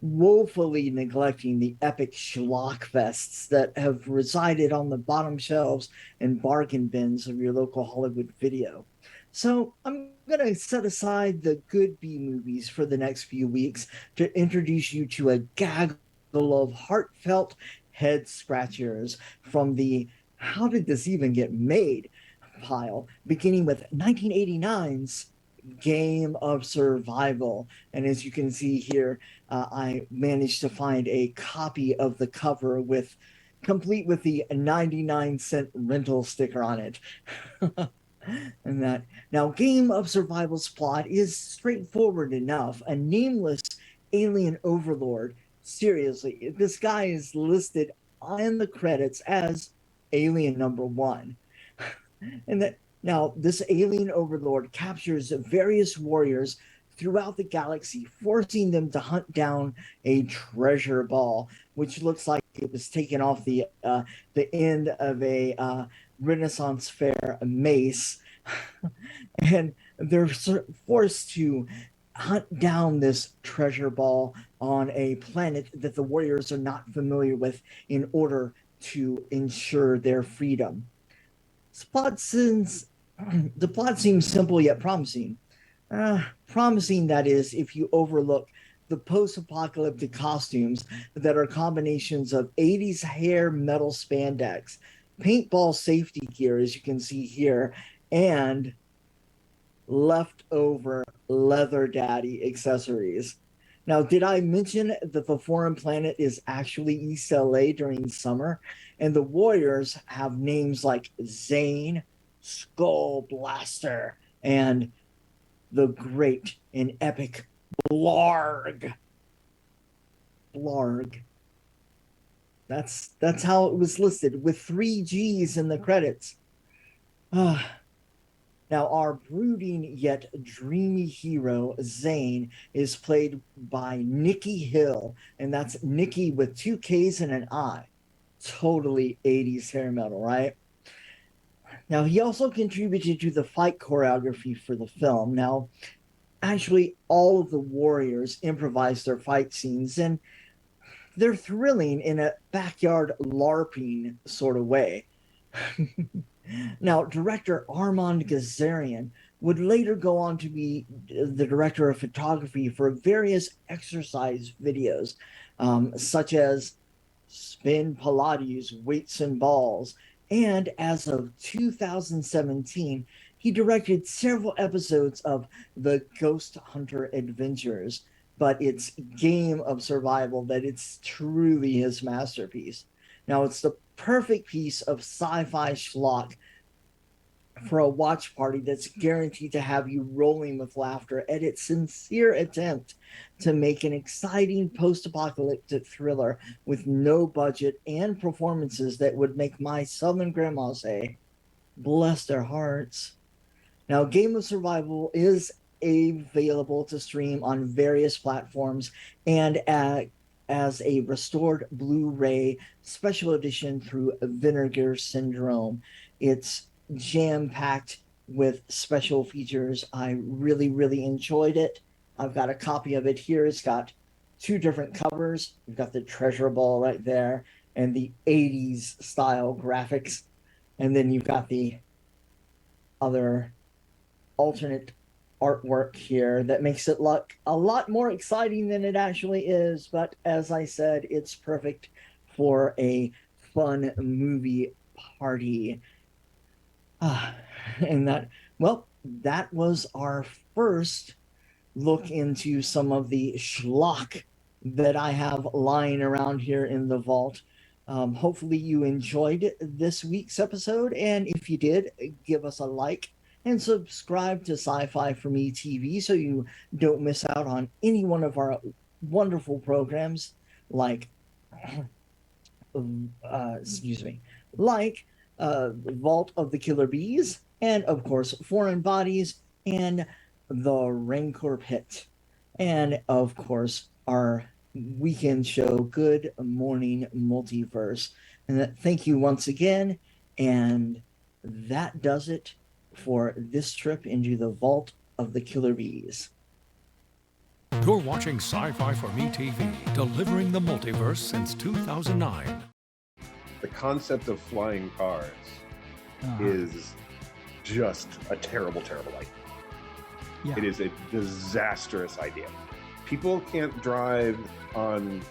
woefully neglecting the epic schlock fests that have resided on the bottom shelves and bargain bins of your local Hollywood video. So I'm going to set aside the good B movies for the next few weeks to introduce you to a gaggle of heartfelt head scratchers from the "how did this even get made" pile, beginning with 1989's Game of Survival. And as you can see here, I managed to find a copy of the cover complete with the 99-cent rental sticker on it. And that now, Game of Survival's plot is straightforward enough. A nameless alien overlord. Seriously, this guy is listed on the credits as Alien Number One. And that now, this alien overlord captures various warriors throughout the galaxy, forcing them to hunt down a treasure ball, which looks like it was taken off the end of a Renaissance fair mace. And they're forced to hunt down this treasure ball on a planet that the warriors are not familiar with in order to ensure their freedom. The plot seems simple yet promising. Promising, that is, if you overlook the post-apocalyptic costumes that are combinations of 80s hair metal spandex, paintball safety gear, as you can see here, and leftover leather daddy accessories. Now, did I mention that the foreign planet is actually East LA during summer? And the warriors have names like Zane, Skull Blaster, and the great and epic Blarg. Blarg. That's how it was listed, with 3 G's in the credits. Now, our brooding yet dreamy hero, Zane, is played by Nikki Hill, and that's Nikki with 2 K's and an I. Totally 80s hair metal, right? Now, he also contributed to the fight choreography for the film. Now, actually, all of the warriors improvised their fight scenes, and they're thrilling in a backyard LARPing sort of way. Now, director Armand Gazarian would later go on to be the director of photography for various exercise videos, such as Spin Pilates, Weights and Balls. And as of 2017, he directed several episodes of the Ghost Hunter Adventures, but it's Game of Survival that it's truly his masterpiece. Now, it's the perfect piece of sci-fi schlock for a watch party that's guaranteed to have you rolling with laughter at its sincere attempt to make an exciting post-apocalyptic thriller with no budget and performances that would make my southern grandma say, bless their hearts. Now, Game of Survival is available to stream on various platforms and as a restored Blu-ray special edition through Vinegar Syndrome. It's jam-packed with special features. I really, really enjoyed it. I've got a copy of it here. It's got two different covers. You've got the treasure ball right there and the 80s style graphics. And then you've got the other alternate artwork here that makes it look a lot more exciting than it actually is. But as I said, it's perfect for a fun movie party. And that was our first look into some of the schlock that I have lying around here in the vault. Hopefully you enjoyed this week's episode, and if you did, give us a like and subscribe to Sci-Fi for Me TV so you don't miss out on any one of our wonderful programs like Vault of the Killer Bees, and of course Foreign Bodies and the Rancor Pit, and of course our weekend show Good Morning Multiverse. And thank you once again, and that does it for this trip into the Vault of the Killer Bees. You're watching Sci-Fi for Me TV, delivering the multiverse since 2009. The concept of flying cars is just a terrible, terrible idea. Yeah. It is a disastrous idea. People can't drive on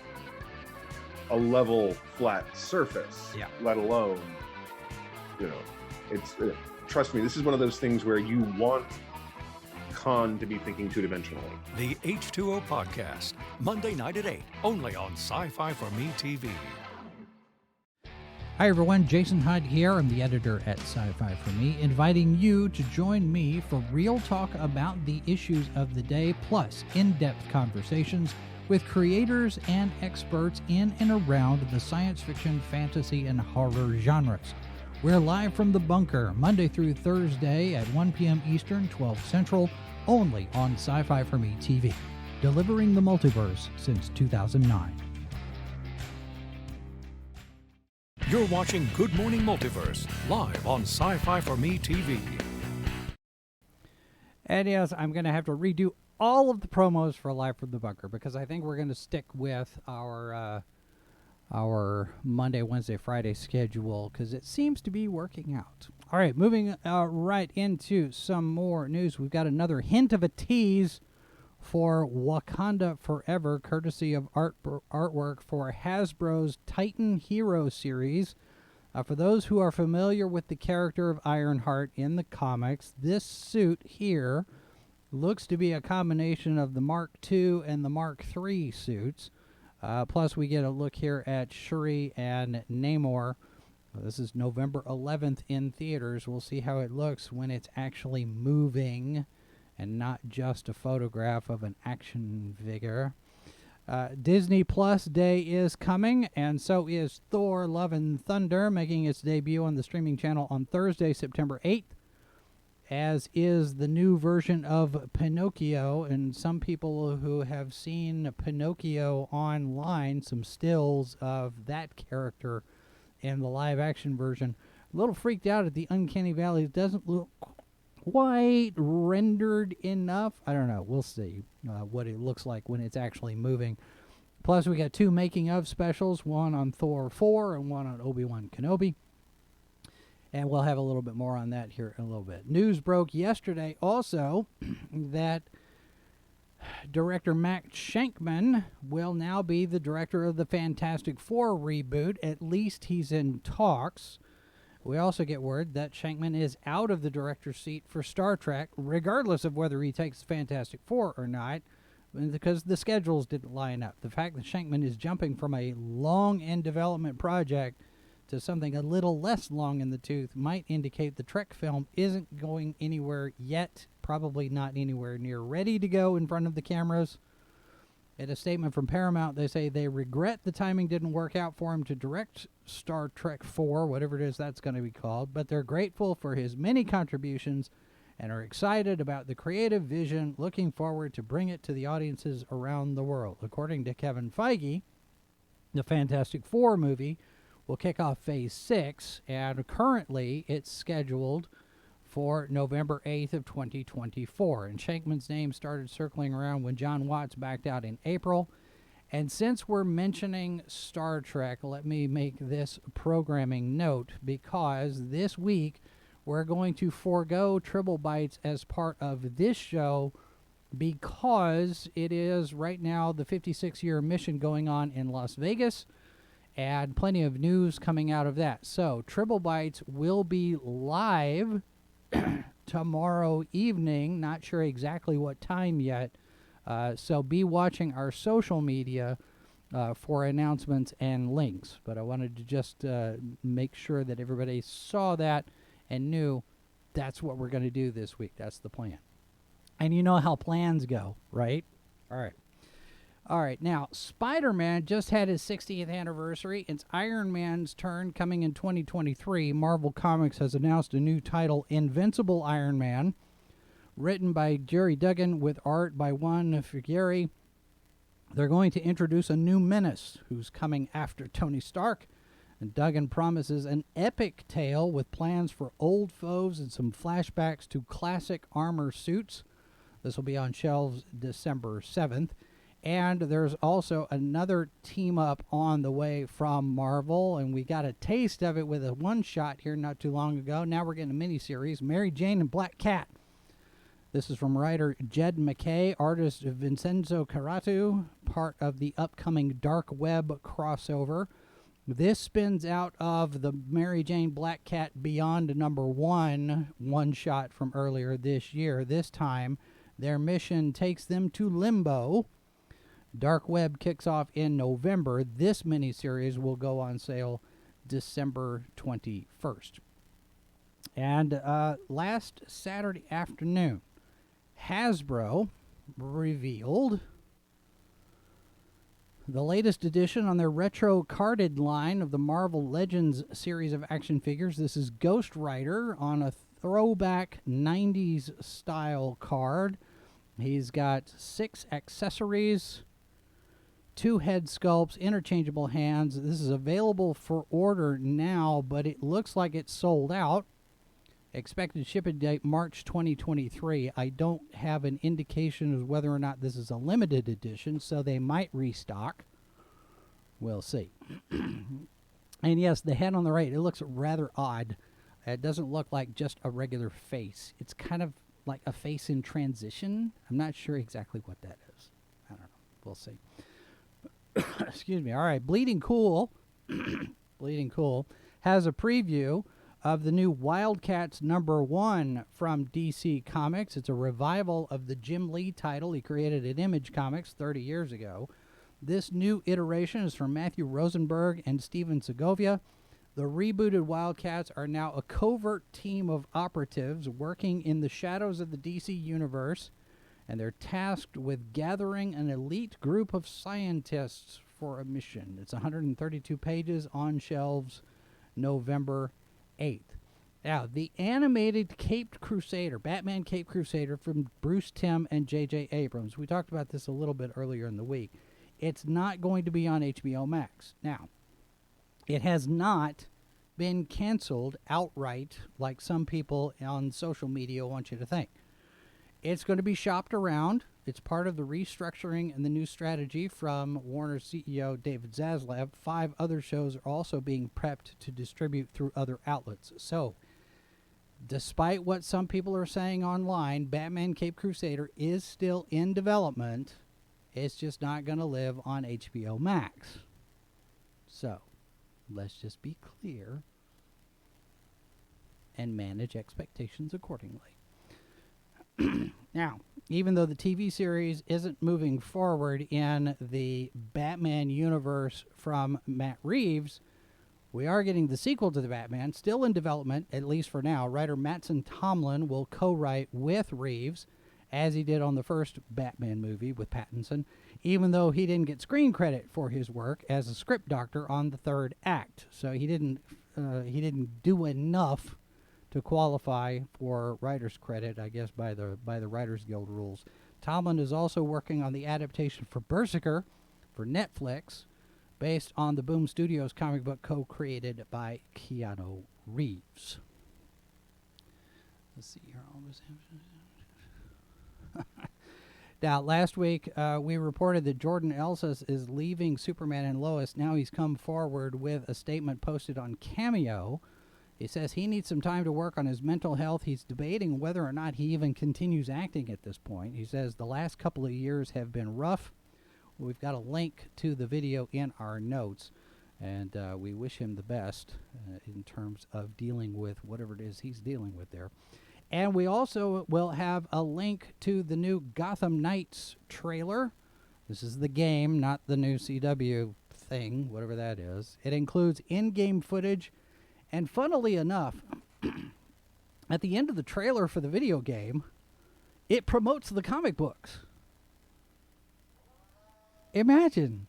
a level, flat surface, let alone, it's, trust me, this is one of those things where you want Con to be thinking two-dimensionally. The H2O Podcast, Monday night at 8, only on Sci-Fi for Me TV. Hi everyone, Jason Hyde here. I'm the editor at Sci-Fi for Me, inviting you to join me for real talk about the issues of the day, plus in-depth conversations with creators and experts in and around the science fiction, fantasy, and horror genres. We're live from the bunker, Monday through Thursday at 1 p.m. Eastern, 12 Central, only on Sci-Fi for Me TV, delivering the multiverse since 2009. You're watching Good Morning Multiverse, live on Sci-Fi for Me TV. And yes, I'm going to have to redo all of the promos for Live from the Bunker because I think we're going to stick with our Monday, Wednesday, Friday schedule because it seems to be working out. All right, moving right into some more news. We've got another hint of a tease for Wakanda Forever, courtesy of artwork for Hasbro's Titan Hero series. For those who are familiar with the character of Ironheart in the comics, this suit here looks to be a combination of the Mark II and the Mark III suits. Plus, we get a look here at Shuri and Namor. This is November 11th in theaters. We'll see how it looks when it's actually moving and not just a photograph of an action figure. Disney Plus Day is coming, and so is Thor Love and Thunder, making its debut on the streaming channel on Thursday, September 8th, as is the new version of Pinocchio. And some people who have seen Pinocchio online, some stills of that character in the live-action version, A little freaked out at the Uncanny Valley. It doesn't look quite rendered enough. I don't know. We'll see what it looks like when it's actually moving. Plus, we got 2 making of specials, one on Thor 4 and one on Obi-Wan Kenobi. And we'll have a little bit more on that here in a little bit. News broke yesterday also that director Matt Shankman will now be the director of the Fantastic Four reboot. At least he's in talks. We also get word that Shankman is out of the director's seat for Star Trek, regardless of whether he takes Fantastic Four or not, because the schedules didn't line up. The fact that Shankman is jumping from a long-in-development project to something a little less long in the tooth might indicate the Trek film isn't going anywhere yet, probably not anywhere near ready to go in front of the cameras. In a statement from Paramount, they say they regret the timing didn't work out for him to direct Star Trek 4, whatever it is that's going to be called, but they're grateful for his many contributions and are excited about the creative vision, looking forward to bring it to the audiences around the world. According to Kevin Feige, the Fantastic Four movie will kick off Phase 6, and currently it's scheduled for November 8th of 2024. And Shankman's name started circling around when John Watts backed out in April. And since we're mentioning Star Trek, let me make this programming note, because this week we're going to forego Tribble Bites as part of this show because it is right now the 56-year mission going on in Las Vegas, and plenty of news coming out of that. So Tribble Bites will be live tomorrow evening. Not sure exactly what time yet. So be watching our social media for announcements and links. But I wanted to just make sure that everybody saw that and knew that's what we're going to do this week. That's the plan. And you know how plans go, right? All right. All right, now, Spider-Man just had his 60th anniversary. It's Iron Man's turn coming in 2023. Marvel Comics has announced a new title, Invincible Iron Man, written by Jerry Duggan with art by Juan Figueroa. They're going to introduce a new menace who's coming after Tony Stark, and Duggan promises an epic tale with plans for old foes and some flashbacks to classic armor suits. This will be on shelves December 7th. And there's also another team-up on the way from Marvel, and we got a taste of it with a one-shot here not too long ago. Now we're getting a miniseries, Mary Jane and Black Cat. This is from writer Jed MacKay, artist Vincenzo Carratu, part of the upcoming Dark Web crossover. This spins out of the Mary Jane Black Cat Beyond Number One shot from earlier this year. This time, their mission takes them to Limbo. Dark Web kicks off in November. This miniseries will go on sale December 21st. And last Saturday afternoon, Hasbro revealed the latest edition on their retro carded line of the Marvel Legends series of action figures. This is Ghost Rider on a throwback 90s style card. He's got 6 accessories, 2 head sculpts, interchangeable hands. This is available for order now, but it looks like it's sold out. Expected shipping date March 2023. I don't have an indication of whether or not this is a limited edition, so they might restock. We'll see. And yes, the head on the right, it looks rather odd. It doesn't look like just a regular face. It's kind of like a face in transition. I'm not sure exactly what that is. I don't know. We'll see. Excuse me. All right, Bleeding Cool. Bleeding Cool has a preview of the new Wildcats #1 from DC Comics. It's a revival of the Jim Lee title he created at Image Comics 30 years ago. This new iteration is from Matthew Rosenberg and Steven Segovia. The rebooted Wildcats are now a covert team of operatives working in the shadows of the DC universe, and they're tasked with gathering an elite group of scientists for a mission. It's 132 pages on shelves November 8th. Now, the animated Caped Crusader, Batman Caped Crusader from Bruce Timm and J.J. Abrams. We talked about this a little bit earlier in the week. It's not going to be on HBO Max. Now, it has not been canceled outright like some people on social media want you to think. It's going to be shopped around. It's part of the restructuring and the new strategy from Warner's CEO David Zaslav. 5 other shows are also being prepped to distribute through other outlets. So, despite what some people are saying online, Batman Caped Crusader is still in development. It's just not going to live on HBO Max. So, let's just be clear and manage expectations accordingly. Now, even though the TV series isn't moving forward in the Batman universe from Matt Reeves, we are getting the sequel to the Batman, still in development, at least for now. Writer Mattson Tomlin will co-write with Reeves, as he did on the first Batman movie with Pattinson, even though he didn't get screen credit for his work as a script doctor on the third act. So he didn't do enough to qualify for writer's credit, I guess, by the Writers Guild rules. Tomlin is also working on the adaptation for Berserker for Netflix, based on the Boom Studios comic book co-created by Keanu Reeves. Let's see here. Now, last week, we reported that Jordan Elsus is leaving Superman and Lois. Now he's come forward with a statement posted on Cameo. He says he needs some time to work on his mental health. He's debating whether or not he even continues acting at this point. He says the last couple of years have been rough. We've got a link to the video in our notes, and we wish him the best in terms of dealing with whatever it is he's dealing with there. And we also will have a link to the new Gotham Knights trailer. This is the game, not the new CW thing, whatever that is. It includes in-game footage, and funnily enough, at the end of the trailer for the video game, it promotes the comic books. Imagine.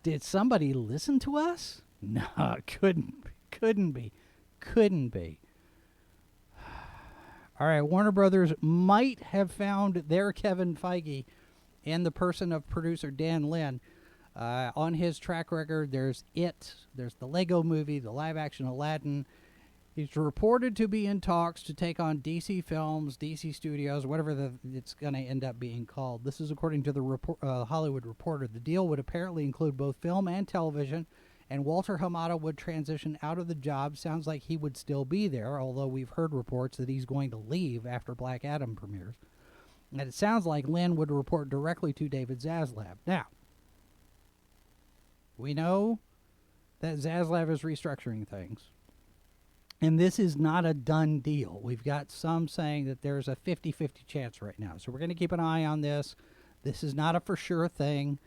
Did somebody listen to us? No, couldn't be. All right, Warner Brothers might have found their Kevin Feige in the person of producer Dan Lin. On his track record, there's there's the Lego movie, the live-action Aladdin. He's reported to be in talks to take on DC Films, DC Studios, whatever it's going to end up being called. This is according to the Hollywood Reporter. The deal would apparently include both film and television, and Walter Hamada would transition out of the job. Sounds like he would still be there, although we've heard reports that he's going to leave after Black Adam premieres. And it sounds like Lynn would report directly to David Zaslav. Now, we know that Zaslav is restructuring things. And this is not a done deal. We've got some saying that there's a 50-50 chance right now. So we're going to keep an eye on this. This is not a for sure thing.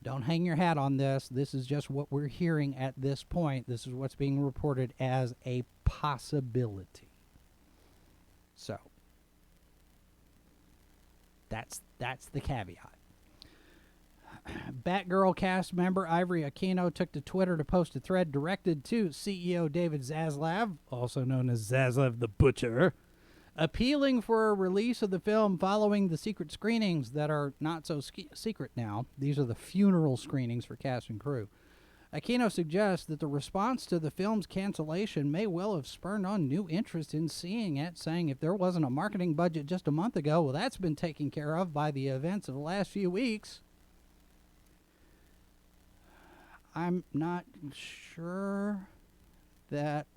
Don't hang your hat on this. This is just what we're hearing at this point. This is what's being reported as a possibility. So that's the caveat. Batgirl cast member Ivory Aquino took to Twitter to post a thread directed to CEO David Zaslav, also known as Zaslav the Butcher, appealing for a release of the film following the secret screenings that are not so secret now. These are the funeral screenings for cast and crew. Aquino suggests that the response to the film's cancellation may well have spurred on new interest in seeing it, saying if there wasn't a marketing budget just a month ago, well, that's been taken care of by the events of the last few weeks. I'm not sure that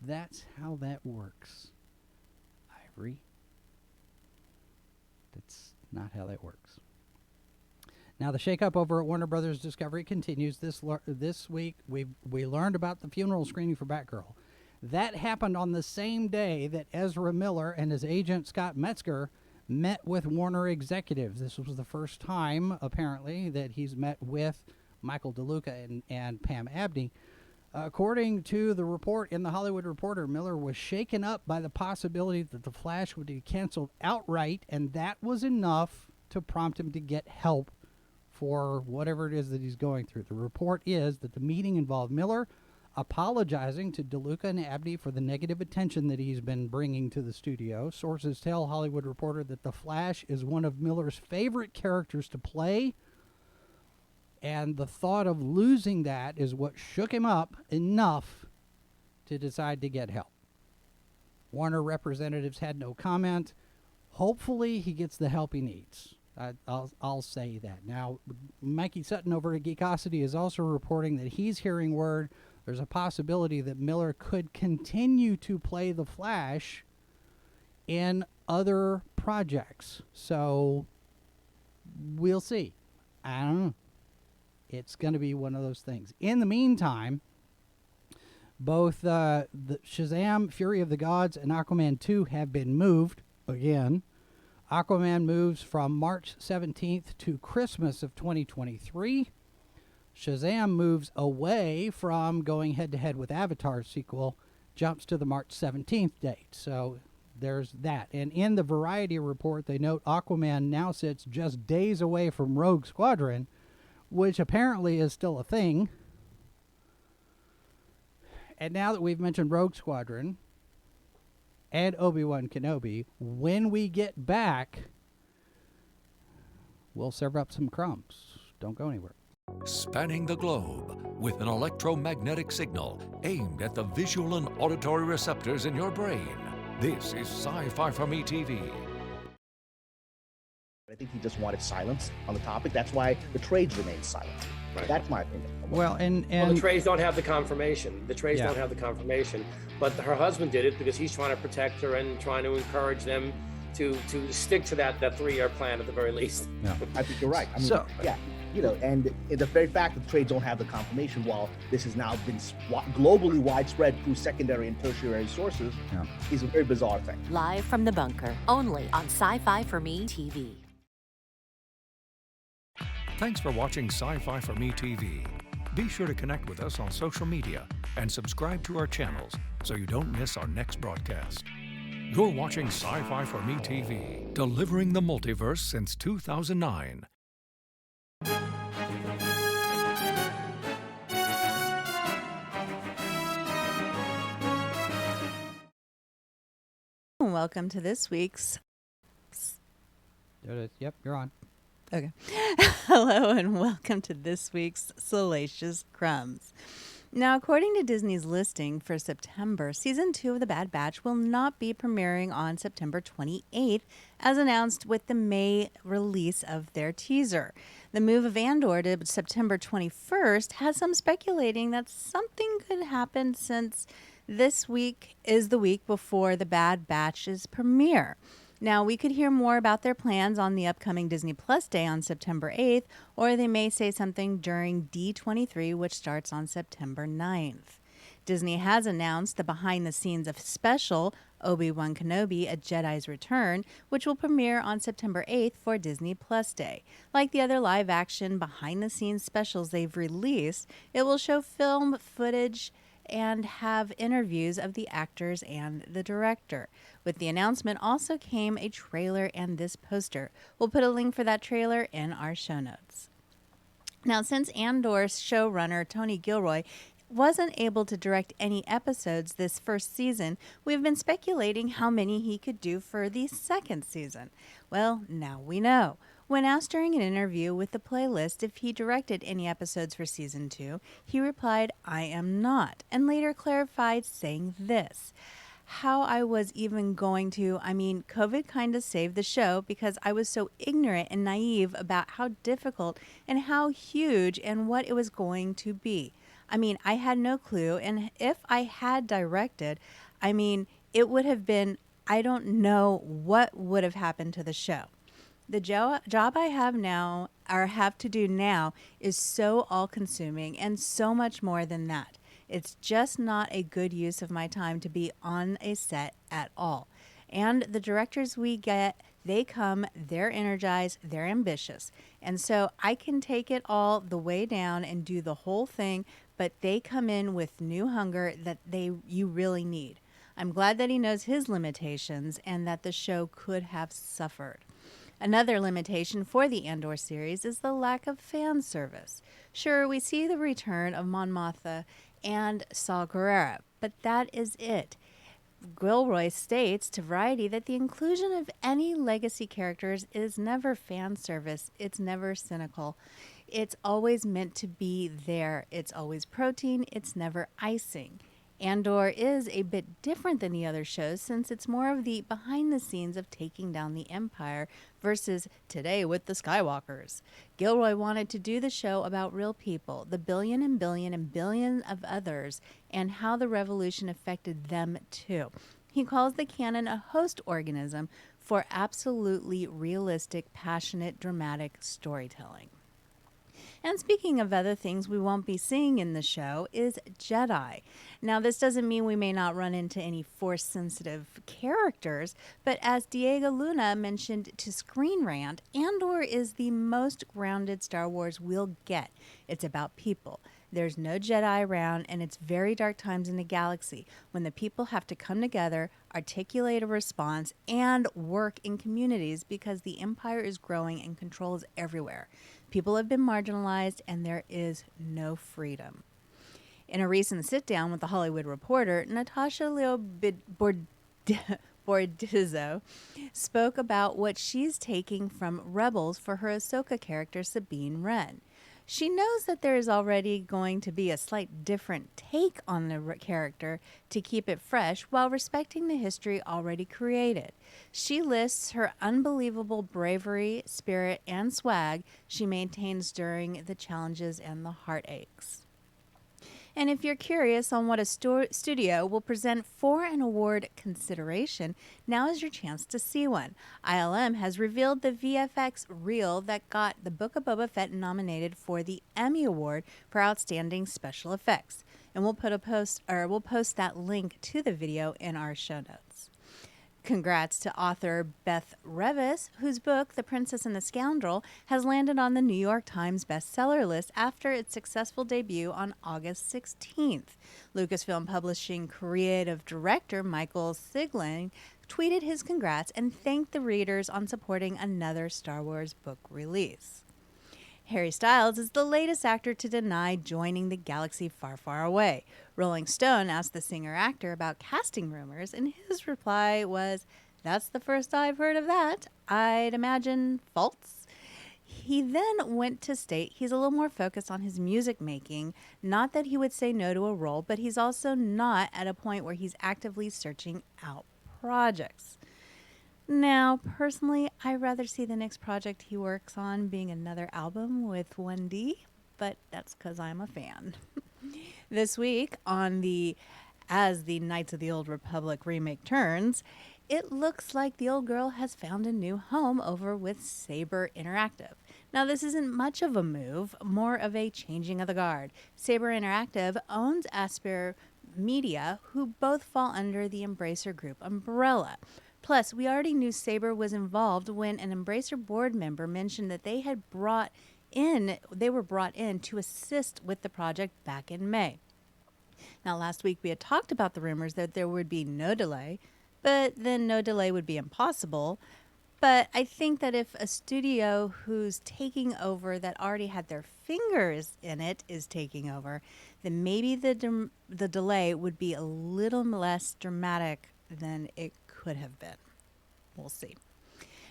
that's how that works, Ivory. That's not how that works. Now, the shakeup over at Warner Brothers Discovery continues. This week, we learned about the funeral screening for Batgirl. That happened on the same day that Ezra Miller and his agent Scott Metzger met with Warner executives. This was the first time, apparently, that he's met with Michael DeLuca and Pam Abney. According to the report in the Hollywood Reporter, Miller was shaken up by the possibility that The Flash would be canceled outright, and that was enough to prompt him to get help for whatever it is that he's going through. The report is that the meeting involved Miller apologizing to DeLuca and Abney for the negative attention that he's been bringing to the studio. Sources tell Hollywood Reporter that The Flash is one of Miller's favorite characters to play, And the thought of losing that is what shook him up enough to decide to get help. Warner representatives had no comment. Hopefully he gets the help he needs. I'll say that. Now, Mikey Sutton over at Geekosity is also reporting that he's hearing word there's a possibility that Miller could continue to play the Flash in other projects. So we'll see. I don't know. It's going to be one of those things. In the meantime, both the Shazam, Fury of the Gods, and Aquaman 2 have been moved again. Aquaman moves from March 17th to Christmas of 2023. Shazam moves away from going head-to-head with Avatar's sequel, jumps to the March 17th date. So there's that. And in the Variety report, they note Aquaman now sits just days away from Rogue Squadron, which apparently is still a thing. And now that we've mentioned Rogue Squadron and Obi-Wan Kenobi, when we get back, we'll serve up some crumbs. Don't go anywhere. Spanning the globe with an electromagnetic signal aimed at the visual and auditory receptors in your brain. This is Sci-Fi for Me TV. I think he just wanted silence on the topic. That's why the trades remained silent. Right. That's my opinion. Well, and the trades don't have the confirmation. The trades don't have the confirmation, but her husband did it because he's trying to protect her and trying to encourage them to stick to that 3-year plan at the very least. Yeah. I think you're right. I mean, so, yeah, you know, and the very fact that the trades don't have the confirmation, while this has now been globally widespread through secondary and tertiary sources, is a very bizarre thing. Live from the bunker, only on Sci-Fi for Me TV. Thanks for watching Sci-Fi for Me TV. Be sure to connect with us on social media and subscribe to our channels so you don't miss our next broadcast. You're watching Sci-Fi for Me TV, delivering the multiverse since 2009. Welcome to this week's... Yep, you're on. Okay. Hello and welcome to this week's Salacious Crumbs. Now, according to Disney's listing for September, Season 2 of The Bad Batch will not be premiering on September 28th, as announced with the May release of their teaser. The move of Andor to September 21st has some speculating that something could happen, since this week is the week before The Bad Batch's premiere. Now, we could hear more about their plans on the upcoming Disney Plus Day on September 8th, or they may say something during D23, which starts on September 9th. Disney has announced the behind-the-scenes of special Obi-Wan Kenobi, A Jedi's Return, which will premiere on September 8th for Disney Plus Day. Like the other live-action behind-the-scenes specials they've released, it will show film footage and have interviews of the actors and the director. With the announcement also came a trailer and this poster. We'll put a link for that trailer in our show notes. Now, since Andor's showrunner Tony Gilroy wasn't able to direct any episodes this first season, we've been speculating how many he could do for the second season. Well, now we know. When asked during an interview with the Playlist if he directed any episodes for Season 2, he replied, "I am not," and later clarified saying this: "How I was even going to, COVID kind of saved the show because I was so ignorant and naive about how difficult and how huge and what it was going to be. I had no clue, and if I had directed, it would have been, I don't know what would have happened to the show. The job I have now, or have to do now, is so all-consuming and so much more than that. It's just not a good use of my time to be on a set at all. And the directors we get, they come, they're energized, they're ambitious. And so I can take it all the way down and do the whole thing, but they come in with new hunger that you really need. I'm glad that he knows his limitations and that the show could have suffered." Another limitation for the Andor series is the lack of fan service. Sure, we see the return of Mon Mothma and Saw Gerrera, but that is it. Gilroy states to Variety that the inclusion of any legacy characters is never fan service. It's never cynical. It's always meant to be there. It's always protein. It's never icing. Andor is a bit different than the other shows since it's more of the behind the scenes of taking down the Empire versus Today with the Skywalkers. Gilroy wanted to do the show about real people, the billion and billion of others, and how the revolution affected them too. He calls the canon a host organism for absolutely realistic, passionate, dramatic storytelling. And speaking of other things we won't be seeing in the show is Jedi. Now, this doesn't mean we may not run into any Force-sensitive characters, but as Diego Luna mentioned to Screen Rant, Andor is the most grounded Star Wars we'll get. It's about people. There's no Jedi around, and it's very dark times in the galaxy when the people have to come together, articulate a response, and work in communities because the Empire is growing and control is everywhere. People have been marginalized, and there is no freedom. In a recent sit-down with The Hollywood Reporter, Natasha Bordizzo spoke about what she's taking from Rebels for her Ahsoka character, Sabine Wren. She knows that there is already going to be a slight different take on the character to keep it fresh while respecting the history already created. She lists her unbelievable bravery, spirit, and swag she maintains during the challenges and the heartaches. And if you're curious on what a studio will present for an award consideration, now is your chance to see one. ILM has revealed the VFX reel that got the Book of Boba Fett nominated for the Emmy Award for Outstanding Special Effects. And we'll post that link to the video in our show notes. Congrats to author Beth Revis, whose book, The Princess and the Scoundrel, has landed on the New York Times bestseller list after its successful debut on August 16th. Lucasfilm Publishing creative director Michael Sigling tweeted his congrats and thanked the readers on supporting another Star Wars book release. Harry Styles is the latest actor to deny joining the galaxy far, far away. Rolling Stone asked the singer-actor about casting rumors, and his reply was, "That's the first I've heard of that. I'd imagine false." He then went to state he's a little more focused on his music making, not that he would say no to a role, but he's also not at a point where he's actively searching out projects. Now, personally, I'd rather see the next project he works on being another album with 1D, but that's because I'm a fan. This week, as the Knights of the Old Republic remake turns, it looks like the old girl has found a new home over with Saber Interactive. Now, this isn't much of a move, more of a changing of the guard. Saber Interactive owns Aspyr Media, who both fall under the Embracer Group umbrella. Plus, we already knew Saber was involved when an Embracer board member mentioned that they were brought in to assist with the project back in May. Now, last week we had talked about the rumors that there would be no delay, but then no delay would be impossible. But I think that if a studio who's taking over that already had their fingers in it is taking over, then maybe the delay would be a little less dramatic than it could have been. We'll see.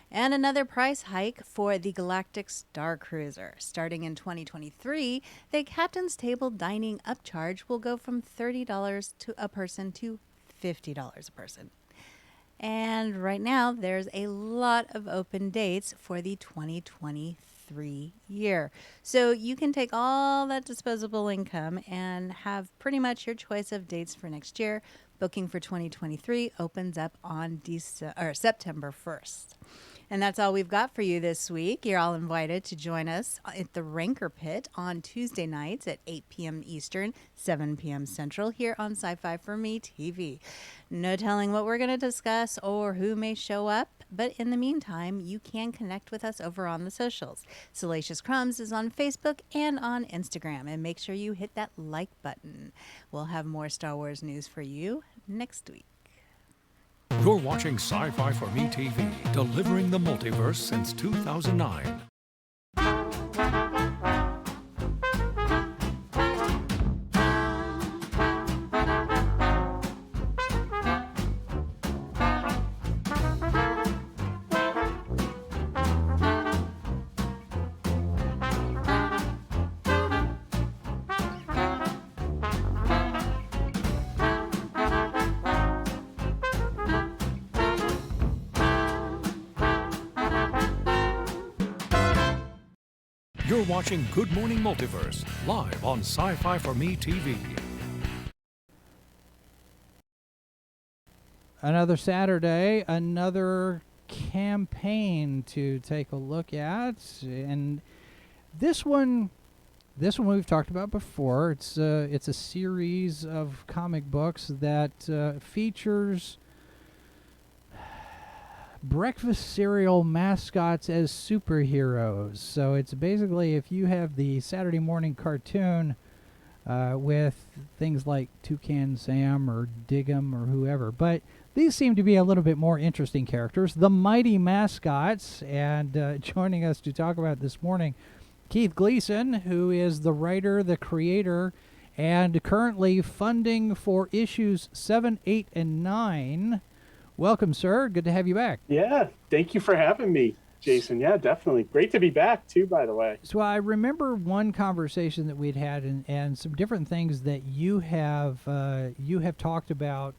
And another price hike for the Galactic Star Cruiser. Starting in 2023, the Captain's Table dining upcharge will go from $30 a person to $50 a person. And right now, there's a lot of open dates for the 2023 year. So you can take all that disposable income and have pretty much your choice of dates for next year. Booking for 2023 opens up on September 1st. And that's all we've got for you this week. You're all invited to join us at the Ranker Pit on Tuesday nights at 8 p.m. Eastern, 7 p.m. Central here on Sci-Fi For Me TV. No telling what we're going to discuss or who may show up, but in the meantime, you can connect with us over on the socials. Salacious Crumbs is on Facebook and on Instagram, and make sure you hit that like button. We'll have more Star Wars news for you next week. You're watching Sci-Fi For Me TV, delivering the multiverse since 2009. You're watching Good Morning Multiverse, live on Sci-Fi for Me TV. Another Saturday, another campaign to take a look at, and this one we've talked about before. It's a series of comic books that features breakfast cereal mascots as superheroes. So it's basically, if you have the Saturday morning cartoon with things like Toucan Sam or Diggum or whoever, but these seem to be a little bit more interesting characters, the Mighty Mascots. And joining us to talk about this morning, Keith Gleason, who is the writer, the creator, and currently funding for issues 7, 8, and 9. Welcome, sir. Good to have you back. Yeah, thank you for having me, Jason. Yeah, definitely. Great to be back, too, by the way. So I remember one conversation that we'd had and some different things that you have talked about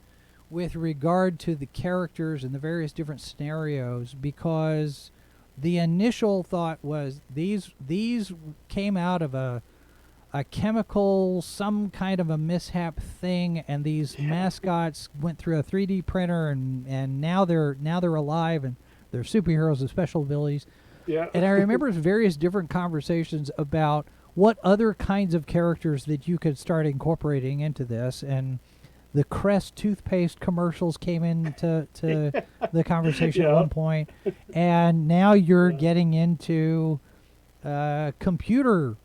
with regard to the characters and the various different scenarios, because the initial thought was these came out of a chemical, some kind of a mishap thing, and these mascots went through a 3D printer, and now they're alive and they're superheroes with special abilities. Yeah. And I remember various different conversations about what other kinds of characters that you could start incorporating into this, and the Crest toothpaste commercials came into the conversation at one point, and now you're getting into computer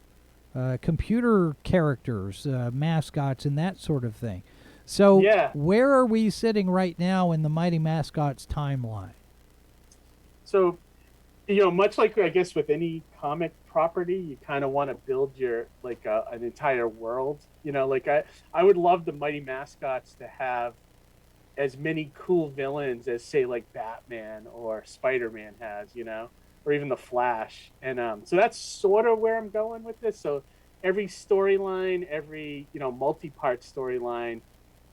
characters, mascots, and that sort of thing. So where are we sitting right now in the Mighty Mascots timeline? So, much like I guess with any comic property, you kind of want to build your an entire world. I would love the Mighty Mascots to have as many cool villains as, say, like Batman or Spider-Man has, or even the Flash. And so that's sort of where I'm going with this. So every storyline, every multi-part storyline,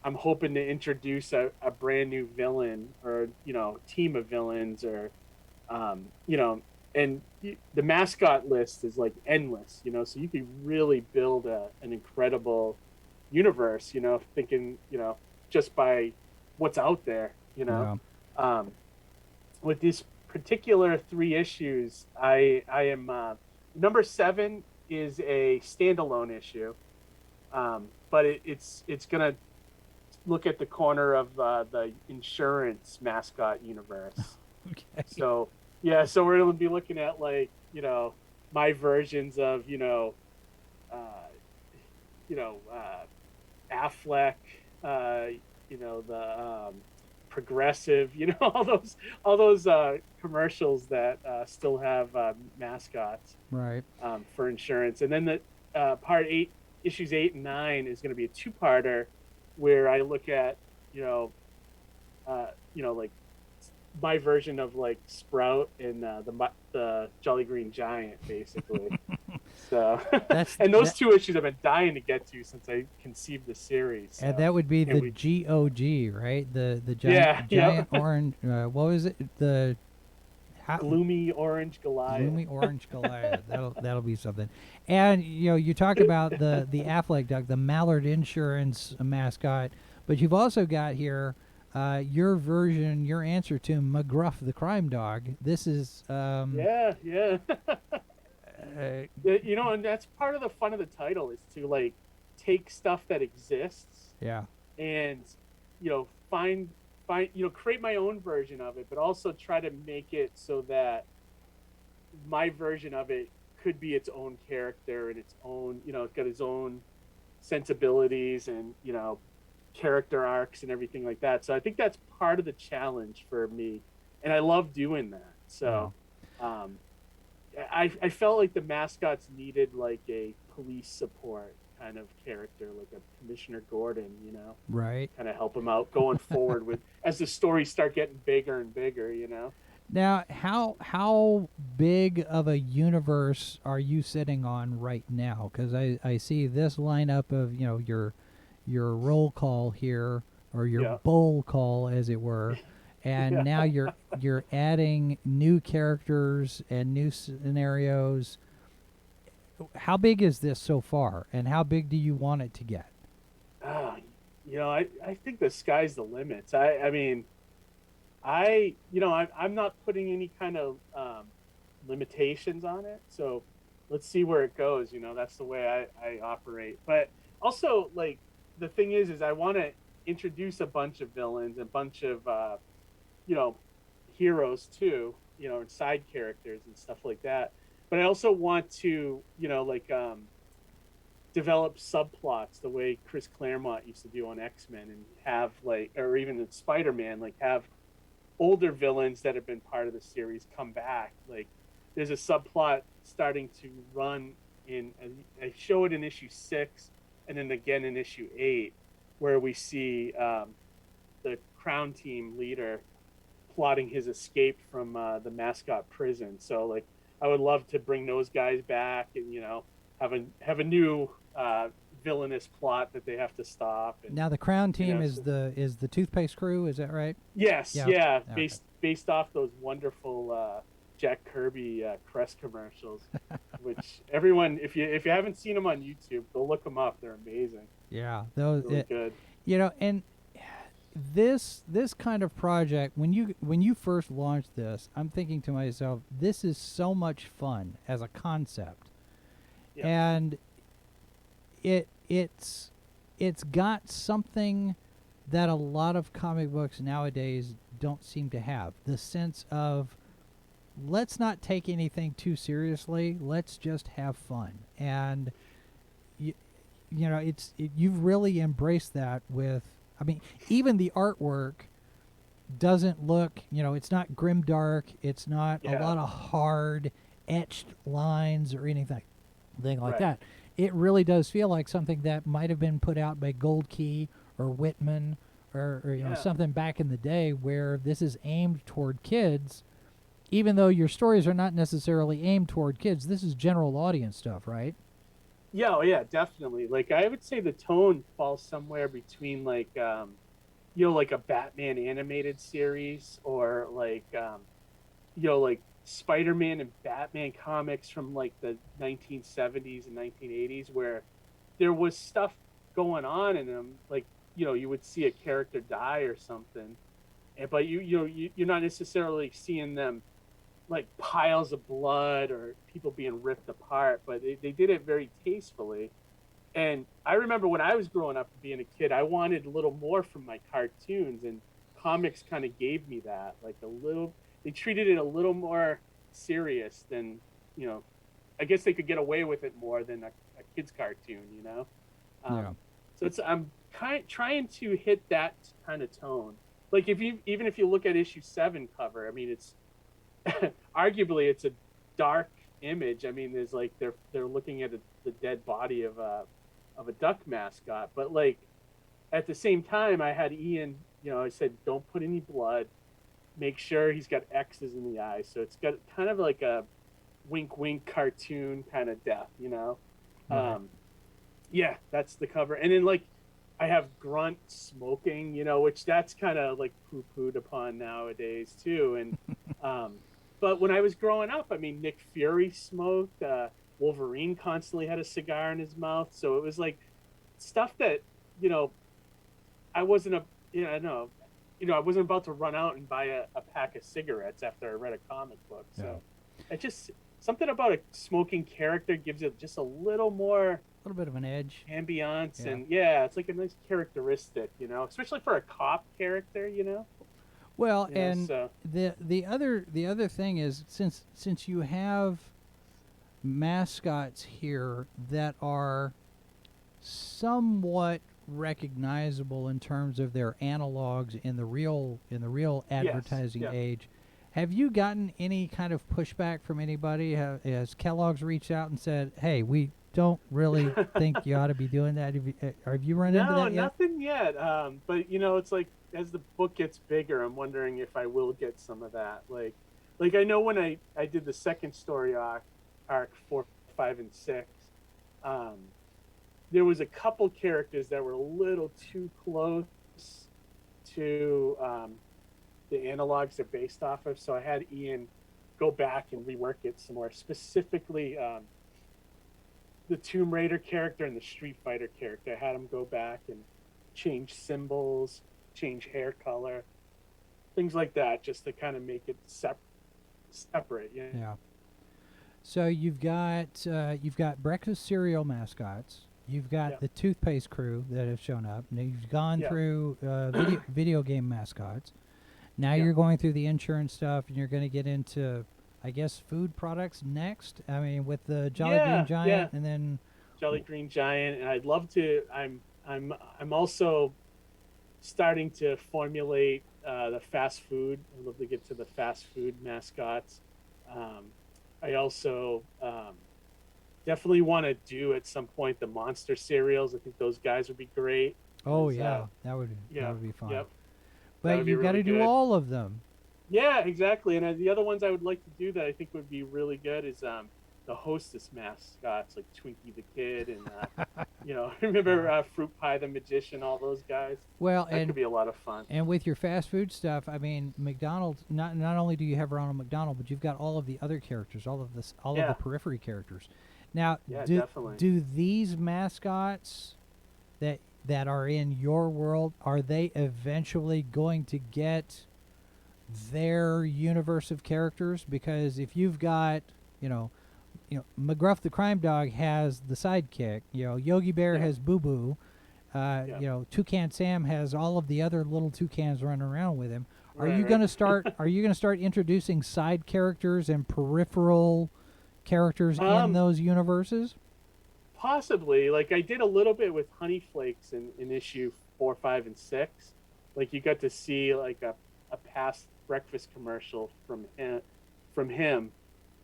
I'm hoping to introduce a brand new villain or team of villains, or and the mascot list is like endless, so you could really build an incredible universe, thinking, just by what's out there, with these particular 3 issues, I am, number 7 is a standalone issue, but it's going to look at the corner of the insurance mascot universe. Okay. So we're going to be looking at my versions of Affleck, the Progressive, all those commercials that still have mascots, right? For insurance. And then the part 8, issues 8 and 9 is going to be a 2-parter where I look at like my version of like Sprout and the Jolly Green Giant, basically. So and those 2 issues I've been dying to get to since I conceived the series. So. And that would be the GOG, right? The giant orange. What was it? The Gloomy Orange Goliath. Gloomy Orange Goliath. That'll be something. And you talk about the Affleck duck, the Mallard Insurance mascot, but you've also got here your version, your answer to McGruff the crime dog. This is and that's part of the fun of the title, is to like take stuff that exists, and find create my own version of it, but also try to make it so that my version of it could be its own character and its own, it's got its own sensibilities and character arcs and everything like that. So I think that's part of the challenge for me, and I love doing that. So I felt like the mascots needed like a police support kind of character, like a Commissioner Gordon, right? Kind of help them out going forward with as the stories start getting bigger and bigger, Now, how big of a universe are you sitting on right now? Because I see this lineup of your roll call here, or your bowl call, as it were, and now you're adding new characters and new scenarios. how big is this so far, and how big do you want it to get? I think the sky's the limits. I mean, I'm not putting any kind of limitations on it. So let's see where it goes. That's the way I operate. But also, like, the thing is I want to introduce a bunch of villains, a bunch of, heroes too, and side characters and stuff like that. But I also want to, develop subplots the way Chris Claremont used to do on X-Men, and have or even in Spider-Man, have older villains that have been part of the series come back. Like, there's a subplot starting to run I show it in issue 6 and then again in issue 8, where we see the Crown Team leader plotting his escape from the mascot prison. So I would love to bring those guys back and have a new villainous plot that they have to stop. And, now the Crown Team is the Toothpaste Crew, is that right? Yes, yeah. Okay. Based off those wonderful Jack Kirby Crest commercials, which everyone, if you haven't seen them on YouTube, go look them up. They're amazing. Yeah, those really good. And this kind of project, when you first launched this, I'm thinking to myself, this is so much fun as a concept. Yeah. And it's got something that a lot of comic books nowadays don't seem to have. The sense of, let's not take anything too seriously, let's just have fun. And you've really embraced that with, I mean, even the artwork doesn't look, it's not grimdark, it's not a lot of hard etched lines or anything like that. It really does feel like something that might have been put out by Gold Key or Whitman or something back in the day, where this is aimed toward kids, even though your stories are not necessarily aimed toward kids. This is general audience stuff, right? Yeah, definitely. I would say the tone falls somewhere between a Batman animated series, or Spider-Man and Batman comics from the 1970s and 1980s, where there was stuff going on in them. You would see a character die or something, but you're not necessarily seeing them piles of blood or people being ripped apart, but they did it very tastefully. And I remember when I was growing up, being a kid, I wanted a little more from my cartoons, and comics kind of gave me that. They treated it a little more serious than, I guess they could get away with it more than a kid's cartoon, So I'm trying to hit that kind of tone. Even if you look at issue 7 cover, I mean, it's arguably it's a dark image. I mean, there's they're looking at the dead body of a duck mascot, but at the same time, I had Ian, I said, don't put any blood, make sure he's got X's in the eyes, so it's got kind of like a wink cartoon kind of death, Right. Yeah, that's the cover. And then I have Grunt smoking, which that's kind of poo-pooed upon nowadays too. And but when I was growing up, I mean, Nick Fury smoked, Wolverine constantly had a cigar in his mouth, so it was stuff that I wasn't I wasn't about to run out and buy a pack of cigarettes after I read a comic book. So it just, something about a smoking character gives it just a little bit of an edge, ambiance, and it's a nice characteristic, especially for a cop character, Well, the other thing is, since you have mascots here that are somewhat recognizable in terms of their analogs in the real advertising age, have you gotten any kind of pushback from anybody? Has Kellogg's reached out and said, "Hey, we don't really think you ought to be doing that"? Have you run into that yet? No, nothing yet. But it's as the book gets bigger, I'm wondering if I will get some of that. I know when I did the second story arc 4, 5, and 6, there was a couple characters that were a little too close to the analogs they're based off of, so I had Ian go back and rework it some more. Specifically, the Tomb Raider character and the Street Fighter character. I had them go back and change symbols, change hair color, things like that, just to kind of make it separate. Yeah. Yeah. So you've got breakfast cereal mascots. You've got the toothpaste crew that have shown up. Now you've gone through video game mascots. Now you're going through the insurance stuff, and you're going to get into, I guess, food products next. I mean, with the Jolly Green Giant, and then Jolly Green Giant, and I'd love to. I'm also starting to formulate the fast food. I'd love to get to the fast food mascots. I also definitely want to do at some point the monster cereals. I think those guys would be great. Oh yeah, that would be fun. Yep. But you've got to do all of them. Yeah, exactly. And the other ones I would like to do that I think would be really good is the Hostess mascots, like Twinkie the Kid and remember Fruit Pie the Magician, all those guys. Well, that could be a lot of fun. And with your fast food stuff, I mean, McDonald's. Not only do you have Ronald McDonald, but you've got all of the other characters, all of the periphery characters. Now, do these mascots that are in your world, are they eventually going to get their universe of characters? Because if you've got, McGruff the Crime Dog has the sidekick, Yogi Bear has Boo Boo, Toucan Sam has all of the other little toucans running around with him. Are you going to start introducing side characters and peripheral characters in those universes? Possibly. Like I did a little bit with Honey Flakes in issue 4, 5, and 6. Like you got to see like a past breakfast commercial from him,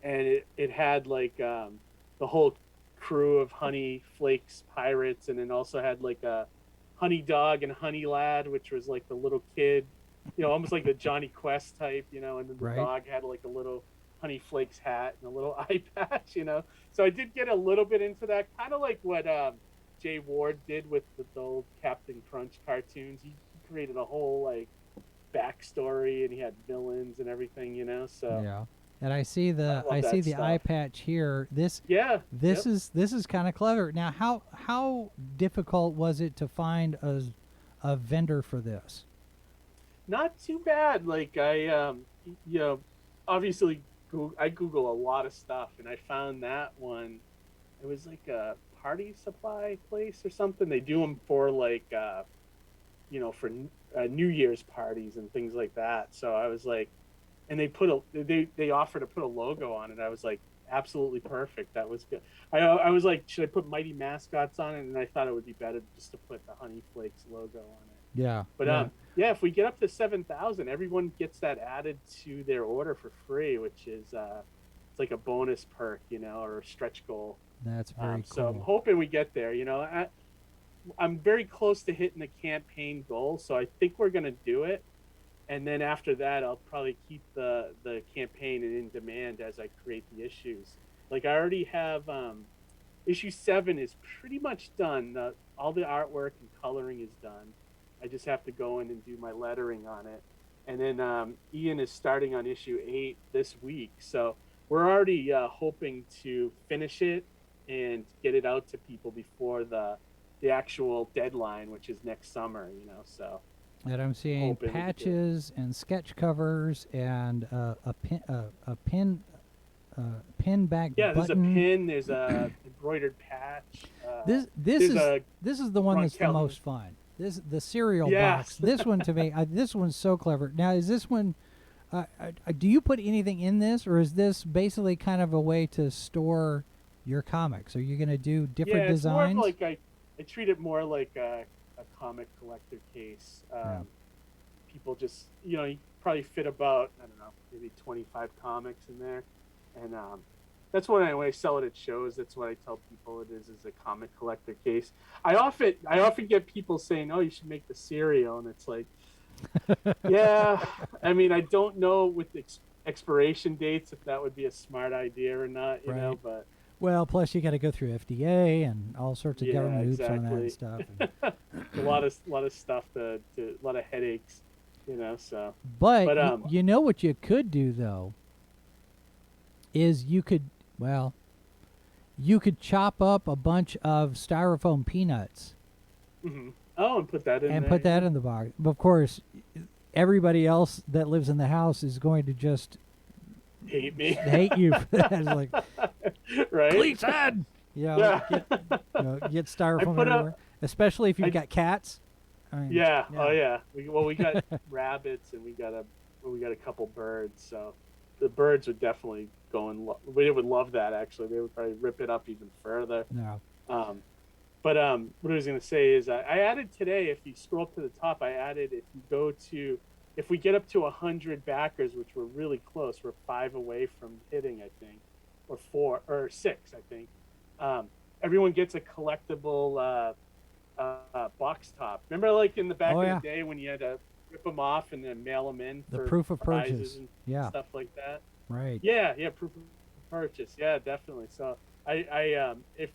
and it had like the whole crew of Honey Flakes pirates, and then also had like a Honey Dog and Honey Lad, which was like the little kid, almost like the Johnny Quest type, and then the dog had like a little Honey Flakes hat and a little eye patch, So I did get a little bit into that, kind of like what Jay Ward did with the old Captain Crunch cartoons. He created a whole like backstory, and he had villains and everything, So yeah. And I see the eye patch here. This is kind of clever. Now, how difficult was it to find a vendor for this? Not too bad. Like I obviously I Google a lot of stuff, and I found that one. It was like a party supply place or something. They do them for like for New Year's parties and things like that. So I was like, and they offered to put a logo on it. I was like, absolutely perfect. That was good. I was like, should I put Mighty Mascots on it? And I thought it would be better just to put the Honey Flakes logo on it. Yeah. But if we get up to 7,000, everyone gets that added to their order for free, which is it's like a bonus perk, or a stretch goal. That's very cool. So I'm hoping we get there. I'm very close to hitting the campaign goal, so I think we're gonna do it. And then after that, I'll probably keep the campaign in demand as I create the issues. Like I already have issue 7 is pretty much done. All the artwork and coloring is done. I just have to go in and do my lettering on it. And then Ian is starting on issue 8 this week. So we're already hoping to finish it and get it out to people before the actual deadline, which is next summer, so. And I'm seeing patches and sketch covers and a pin back button. Yeah, there's a pin, there's a embroidered patch. This is the one that's the most fun. The cereal box. This one to me, this one's so clever. Now, is this one? Do you put anything in this, or is this basically kind of a way to store your comics? Are you going to do different designs? More like I treat it more like a comic collector case. People just, you probably fit about, I don't know, maybe 25 comics in there, and that's when I sell it at shows. That's what I tell people it is a comic collector case. I often get people saying, "Oh, you should make the cereal," and it's like, yeah. I mean, I don't know with the expiration dates if that would be a smart idea or not, you know. But well, plus you got to go through FDA and all sorts of government hoops on that and stuff. a lot of stuff a lot of headaches, So, but what you could do though is you you could chop up a bunch of styrofoam peanuts. Mm-hmm. Oh, and put that in and there. put that in the box. But of course, everybody else that lives in the house is going to just hate you for that. It's like, right? Please add. Yeah. Get styrofoam everywhere, especially if you've got cats. I mean, yeah. Oh yeah. We got rabbits and we got a couple birds. So the birds would definitely go and they would love that. Actually, they would probably rip it up even further. No. But what I was going to say is I added today, if you scroll up to the top, I added, if we get up to 100 backers, which we're really close, we're 5 away from hitting, I think, or 4 or 6, I think. Everyone gets a collectible box top. Remember, like in the back of the day when you had to rip them off and then mail them in the for proof of prizes purchase, and stuff like that. Right. Yeah, proof of purchase. Yeah, definitely. So if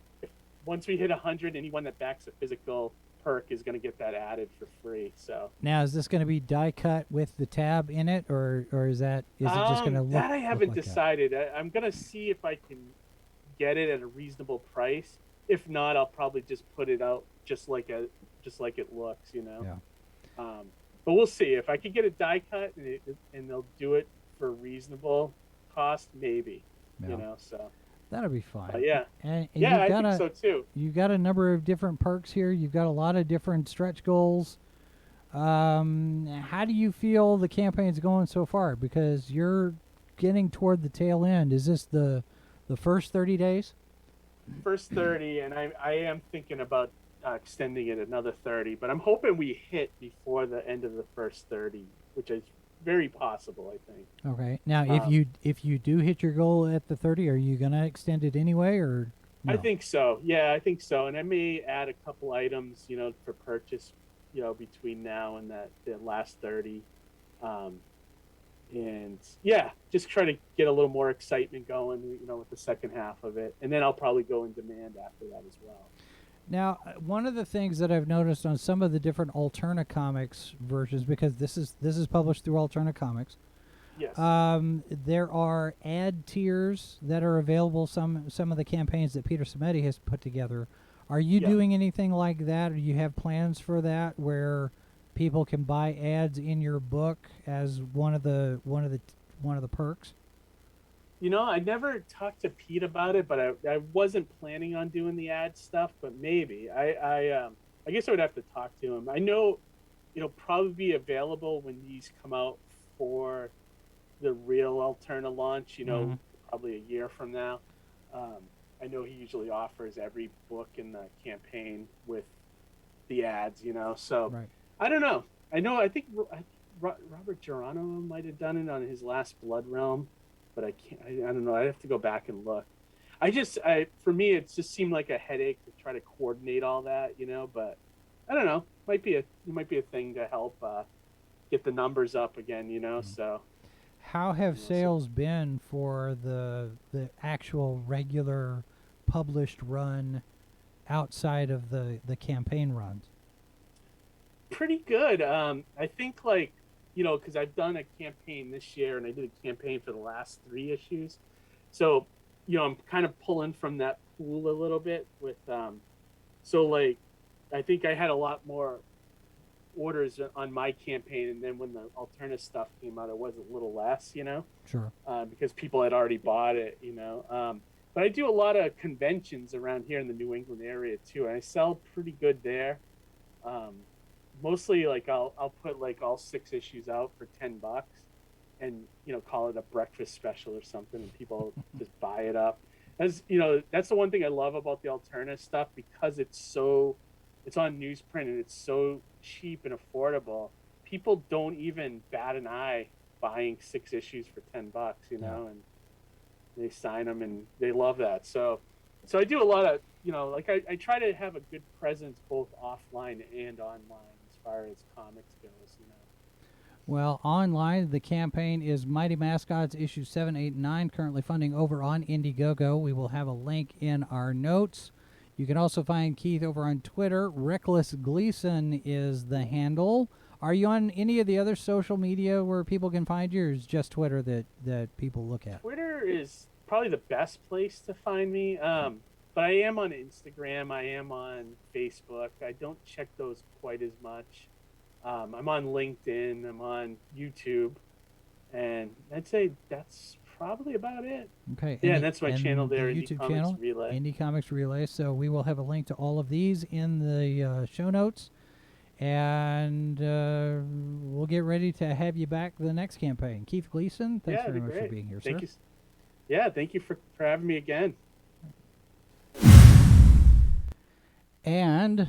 once we hit 100, anyone that backs a physical perk is going to get that added for free. So now, is this going to be die cut with the tab in it, or is it just going to look? That I haven't like decided. I'm going to see if I can get it at a reasonable price. If not, I'll probably just put it out just like it looks, Yeah. But we'll see if I can get a die cut and they'll do it for a reasonable cost, maybe. Yeah. So. That'll be fun. Yeah. And yeah, you've got I think so too. You've got a number of different perks here. You've got a lot of different stretch goals. How do you feel the campaign's going so far? Because you're getting toward the tail end. Is this the first 30 days? First 30, and I am thinking about extending it another 30, but I'm hoping we hit before the end of the first 30, which is very possible, I think. Okay. Now, if you do hit your goal at the 30, are you going to extend it anyway, or no? I think so. Yeah, I think so. And I may add a couple items, for purchase, between now and the last 30. And yeah, just try to get a little more excitement going, with the second half of it. And then I'll probably go in demand after that as well. Now, one of the things that I've noticed on some of the different Alterna Comics versions, because this is published through Alterna Comics. Yes. There are ad tiers that are available. Some of the campaigns that Peter Samedi has put together. Are you doing anything like that, or do you have plans for that, where people can buy ads in your book as one of the perks? I never talked to Pete about it, but I wasn't planning on doing the ad stuff, but maybe. I guess I would have to talk to him. I know it'll probably be available when these come out for the real Alterna launch, probably a year from now. I know he usually offers every book in the campaign with the ads, so right. I don't know. I think Robert Geronimo might have done it on his last Blood Realm, but I can't. I don't know. I'd have to go back and look. For me, it just seemed like a headache to try to coordinate all that, But I don't know. It might be a thing to help get the numbers up again, So. How have sales been for the actual regular published run outside of the campaign runs? Pretty good. I think because I've done a campaign this year and I did a campaign for the last 3 issues. So, I'm kind of pulling from that pool a little bit with, I think I had a lot more orders on my campaign. And then when the Alterna stuff came out, it was a little less, Sure. Because people had already bought it, but I do a lot of conventions around here in the New England area too. And I sell pretty good there. Mostly I'll put all 6 issues out for $10 and call it a breakfast special or something, and people just buy it up. As that's the one thing I love about the Alterna stuff, because it's on newsprint and it's so cheap and affordable. People don't even bat an eye buying 6 issues for $10, and they sign them and they love that. So I do a lot of I try to have a good presence both offline and online as far as comics goes. Well, online, the campaign is Mighty Mascots issue 7, 8, and 9, currently funding over on Indiegogo. We will have a link in our notes. You can also find Keith over on Twitter. Reckless Gleason is the handle. Are you on any of the other social media where people can find you, or is it just Twitter that people look at? Twitter is probably the best place to find me. But I am on Instagram. I am on Facebook. I don't check those quite as much. I'm on LinkedIn. I'm on YouTube. And I'd say that's probably about it. Okay. Yeah, and that's my channel there, the Indie YouTube Comics channel, Relay. Indie Comics Relay. So we will have a link to all of these in the show notes. And we'll get ready to have you back the next campaign. Keith Gleason, thanks very much for being here, sir. Thank you. Yeah, thank you for having me again. And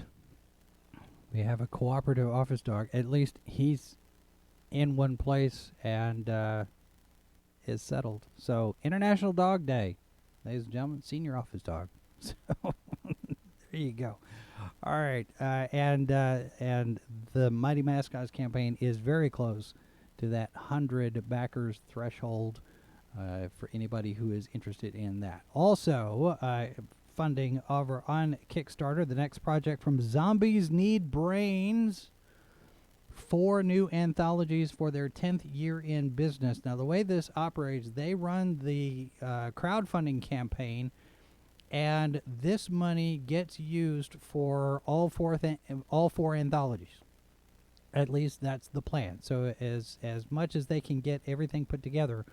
we have a cooperative office dog. At least he's in one place and is settled. So, International Dog Day, ladies and gentlemen, senior office dog. So, there you go. All right, and the Mighty Mascots campaign is very close to that 100 backers threshold for anybody who is interested in that. Also, funding over on Kickstarter, the next project from Zombies Need Brains. 4 new anthologies for their 10th year in business. Now, the way this operates, they run the crowdfunding campaign, and this money gets used for all four anthologies. At least that's the plan. So as much as they can get everything put together,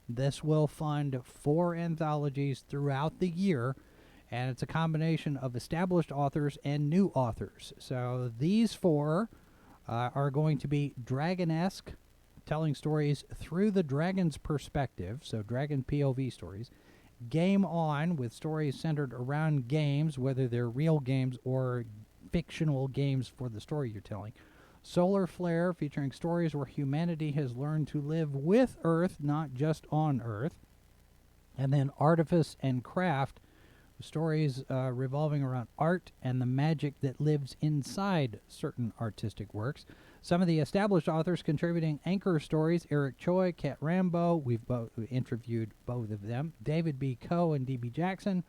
this will fund 4 anthologies throughout the year, and it's a combination of established authors and new authors. So these 4 are going to be Dragon-esque, telling stories through the dragon's perspective, so dragon POV stories. Game On, with stories centered around games, whether they're real games or fictional games for the story you're telling. Solar Flare, featuring stories where humanity has learned to live with Earth, not just on Earth. And then Artifice and Craft, stories revolving around art and the magic that lives inside certain artistic works. Some of the established authors contributing anchor stories: Eric Choi, Kat Rambo, we've interviewed both of them, David B. Coe and D.B. Jackson,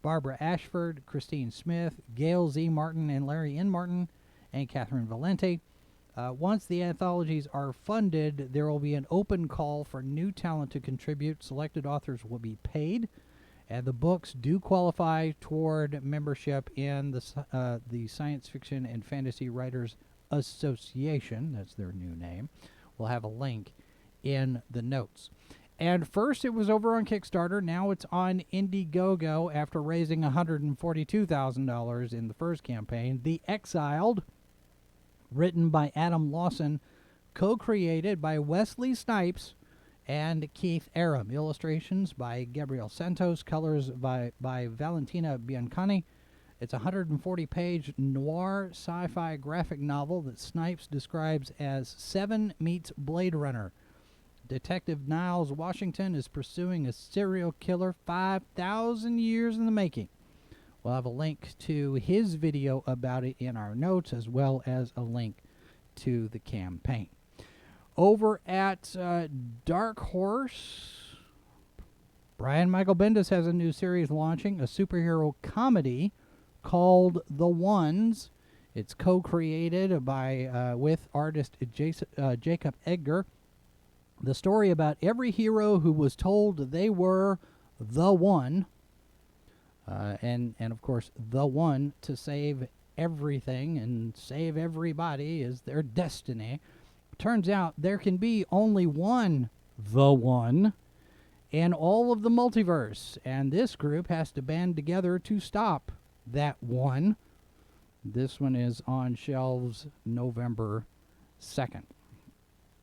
Barbara Ashford, Christine Smith, Gail Z. Martin and Larry N. Martin, and Catherine Valente. Once the anthologies are funded, there will be an open call for new talent to contribute. Selected authors will be paid, and the books do qualify toward membership in the Science Fiction and Fantasy Writers Association. That's their new name. We'll have a link in the notes. And first it was over on Kickstarter. Now it's on Indiegogo after raising $142,000 in the first campaign. The Exiled, written by Adam Lawson, co-created by Wesley Snipes and Keith Aram. Illustrations by Gabriel Santos. Colors by Valentina Biancani. It's a 140-page noir sci-fi graphic novel that Snipes describes as Seven meets Blade Runner. Detective Niles Washington is pursuing a serial killer 5,000 years in the making. We'll have a link to his video about it in our notes, as well as a link to the campaign. Over at Dark Horse, Brian Michael Bendis has a new series launching, a superhero comedy called The Ones. It's co-created by with artist Jacob Edgar. The story about every hero who was told they were the one, and of course the one to save everything and save everybody is their destiny. Turns out there can be only one the one in all of the multiverse, and this group has to band together to stop that one. This one is on shelves November 2nd.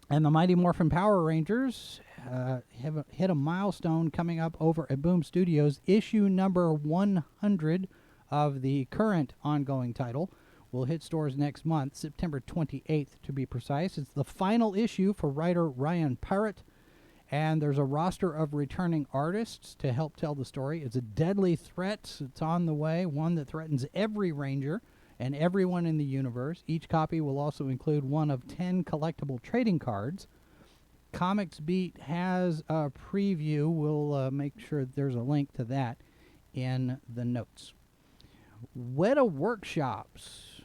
And the Mighty Morphin Power Rangers have hit a milestone coming up over at Boom Studios. Issue number 100 of the current ongoing title will hit stores next month, September 28th to be precise. It's the final issue for writer Ryan Parrott, and there's a roster of returning artists to help tell the story. It's a deadly threat. It's on the way, one that threatens every Ranger and everyone in the universe. Each copy will also include one of 10 collectible trading cards. Comics Beat has a preview. We'll make sure there's a link to that in the notes. Weta Workshops.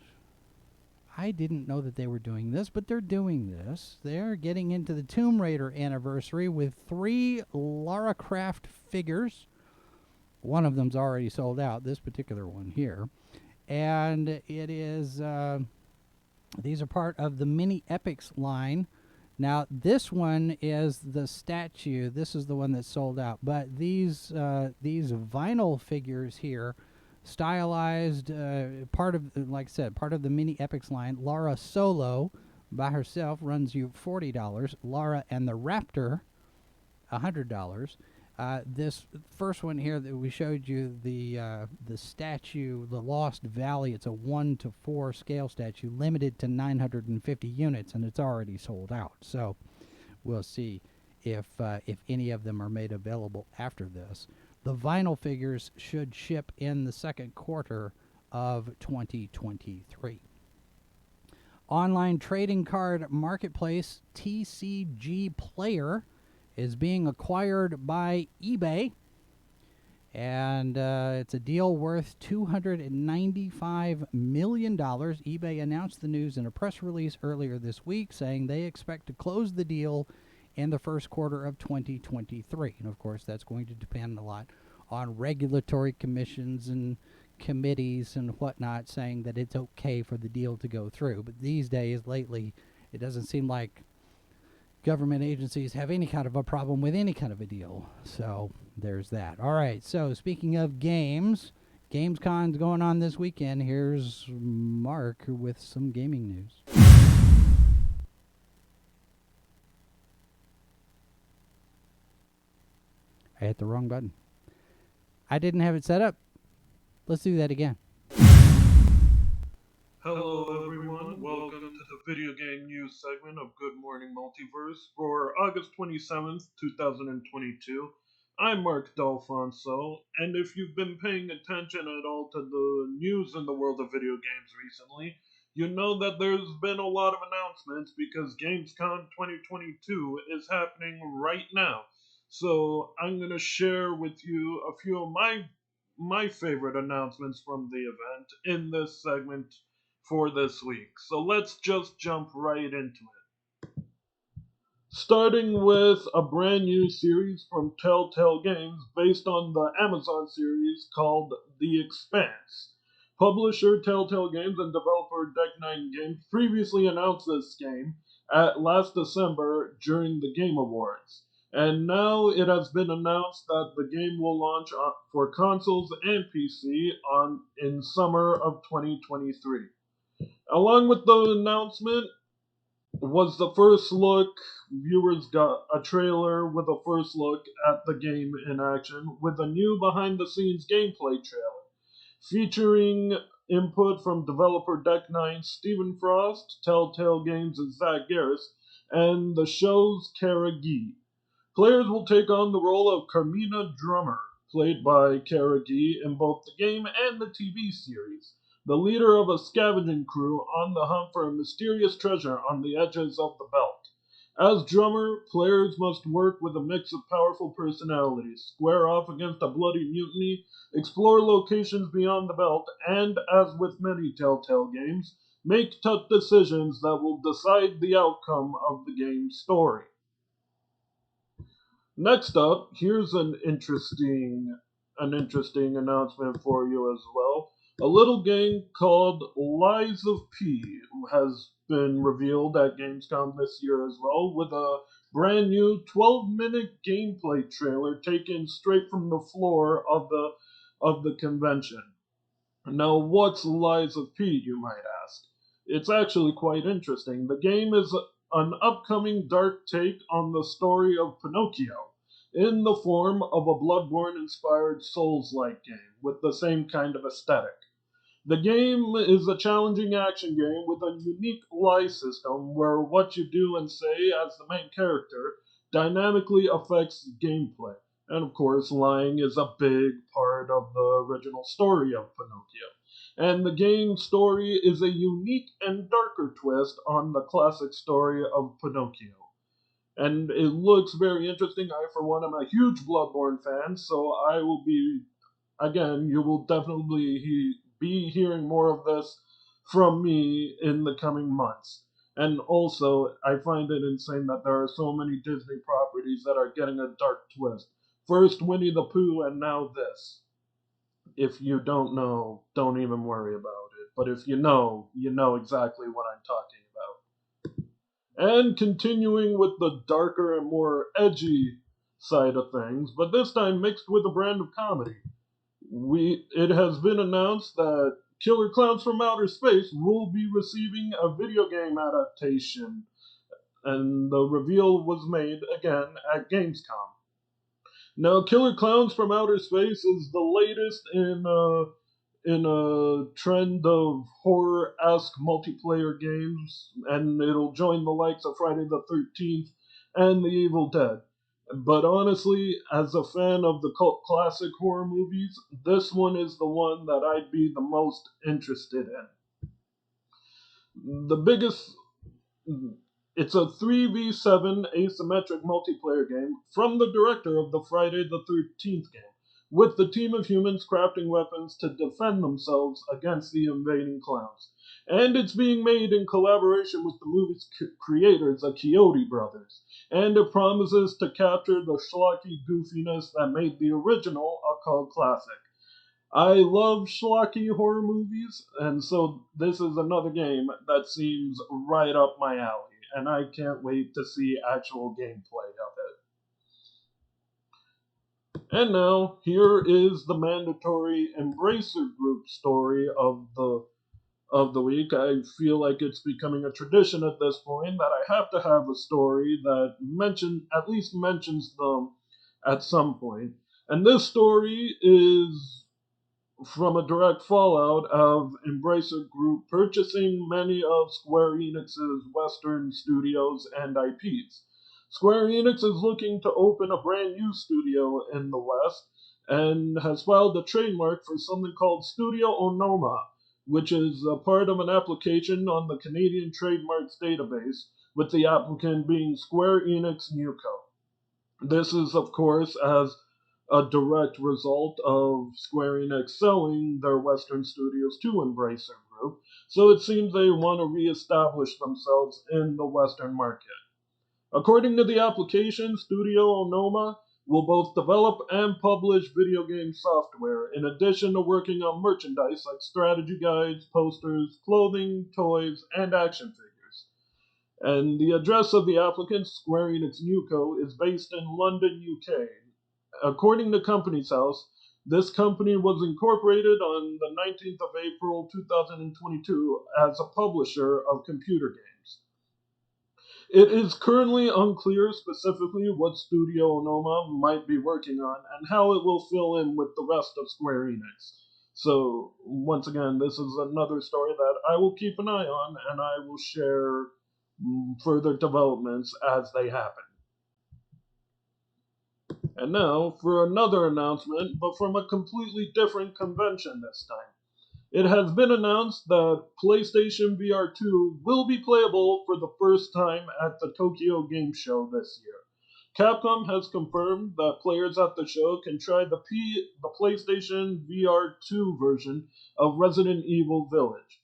I didn't know that they were doing this, but they're doing this. They're getting into the Tomb Raider anniversary with 3 Lara Croft figures. One of them's already sold out, this particular one here. And it is, these are part of the Mini Epics line. Now, this one is the statue. This is the one that's sold out. But these vinyl figures here, stylized, part of, like I said, part of the Mini Epics line. Lara Solo, by herself, runs you $40. Lara and the Raptor, $100. This first one here that we showed you, the statue, the Lost Valley, it's a 1:4 scale statue, limited to 950 units, and it's already sold out. So we'll see if any of them are made available after this. The vinyl figures should ship in the second quarter of 2023. Online trading card marketplace TCG Player is being acquired by eBay, and it's a deal worth $295 million. eBay announced the news in a press release earlier this week, saying they expect to close the deal in the first quarter of 2023. And of course, that's going to depend a lot on regulatory commissions and committees and whatnot saying that it's okay for the deal to go through. But these days, lately, it doesn't seem like government agencies have any kind of a problem with any kind of a deal. So there's that. All right, so speaking of games, Gamescon's going on this weekend. Here's Mark with some gaming news. I hit the wrong button. I didn't have it set up. Let's do that again. Hello everyone, welcome to the video game news segment of Good Morning Multiverse for August 27th, 2022. I'm Mark D'Alfonso, and if you've been paying attention at all to the news in the world of video games recently, you know that there's been a lot of announcements because Gamescom 2022 is happening right now. So I'm going to share with you a few of my favorite announcements from the event in this segment for this week. So let's just jump right into it. Starting with a brand new series from Telltale Games based on the Amazon series called The Expanse. Publisher Telltale Games and developer Deck9 Games previously announced this game at last December during the Game Awards. And now it has been announced that the game will launch for consoles and PC in summer of 2023. Along with the announcement was the first look. Viewers got a trailer with a first look at the game in action with a new behind-the-scenes gameplay trailer featuring input from developer Deck9, Stephen Frost, Telltale Games' Zach Garris, and the show's Kara Gee. Players will take on the role of Carmina Drummer, played by Kara Gee in both the game and the TV series, the leader of a scavenging crew on the hunt for a mysterious treasure on the edges of the belt. As Drummer, players must work with a mix of powerful personalities, square off against a bloody mutiny, explore locations beyond the belt, and, as with many Telltale games, make tough decisions that will decide the outcome of the game's story. Next up, here's an interesting announcement for you as well. A little game called Lies of P has been revealed at Gamescom this year as well, with a brand new 12-minute gameplay trailer taken straight from the floor of the convention. Now, what's Lies of P, you might ask? It's actually quite interesting. The game is an upcoming dark take on the story of Pinocchio, in the form of a Bloodborne-inspired Souls-like game, with the same kind of aesthetic. The game is a challenging action game with a unique lie system where what you do and say as the main character dynamically affects gameplay. And of course, lying is a big part of the original story of Pinocchio. And the game's story is a unique and darker twist on the classic story of Pinocchio. And it looks very interesting. I, for one, am a huge Bloodborne fan, so I will be, again, you will definitely be hearing more of this from me in the coming months. And also, I find it insane that there are so many Disney properties that are getting a dark twist. First Winnie the Pooh, and now this. if you don't know, don't even worry about it. But if you know exactly what I'm talking about. And continuing with the darker and more edgy side of things, but this time mixed with a brand of comedy. It has been announced that Killer Clowns from Outer Space will be receiving a video game adaptation, and the reveal was made again at Gamescom. Now, Killer Clowns from Outer Space is the latest in a trend of horror-esque multiplayer games, and it'll join the likes of Friday the 13th and The Evil Dead. But honestly, as a fan of the cult classic horror movies, this one is the one that I'd be the most interested in. It's a 3v7 asymmetric multiplayer game from the director of the Friday the 13th game, with the team of humans crafting weapons to defend themselves against the invading clowns. And it's being made in collaboration with the movie's creators, the Coyote Brothers, and it promises to capture the schlocky goofiness that made the original a cult classic. I love schlocky horror movies, and so this is another game that seems right up my alley, and I can't wait to see actual gameplay of it. And now, here is the mandatory Embracer Group story of the week. I feel like it's becoming a tradition at this point that I have to have a story that at least mentions them at some point. And this story is from a direct fallout of Embracer Group purchasing many of Square Enix's Western studios and IPs. Square Enix is looking to open a brand new studio in the West and has filed a trademark for something called Studio Onoma, which is a part of an application on the Canadian Trademarks database, with the applicant being Square Enix Newco. This is, of course, as a direct result of Square Enix selling their Western studios to Embracer Group, so it seems they want to re-establish themselves in the Western market. According to the application, Studio Onoma will both develop and publish video game software, in addition to working on merchandise like strategy guides, posters, clothing, toys, and action figures. And the address of the applicant, Square Enix Newco, is based in London, UK. According to Companies House, this company was incorporated on the 19th of April 2022 as a publisher of computer games. It is currently unclear specifically what Studio Onoma might be working on and how it will fill in with the rest of Square Enix. So, once again, this is another story that I will keep an eye on, and I will share further developments as they happen. And now for another announcement, but from a completely different convention this time. It has been announced that PlayStation VR 2 will be playable for the first time at the Tokyo Game Show this year. Capcom has confirmed that players at the show can try the PlayStation VR 2 version of Resident Evil Village.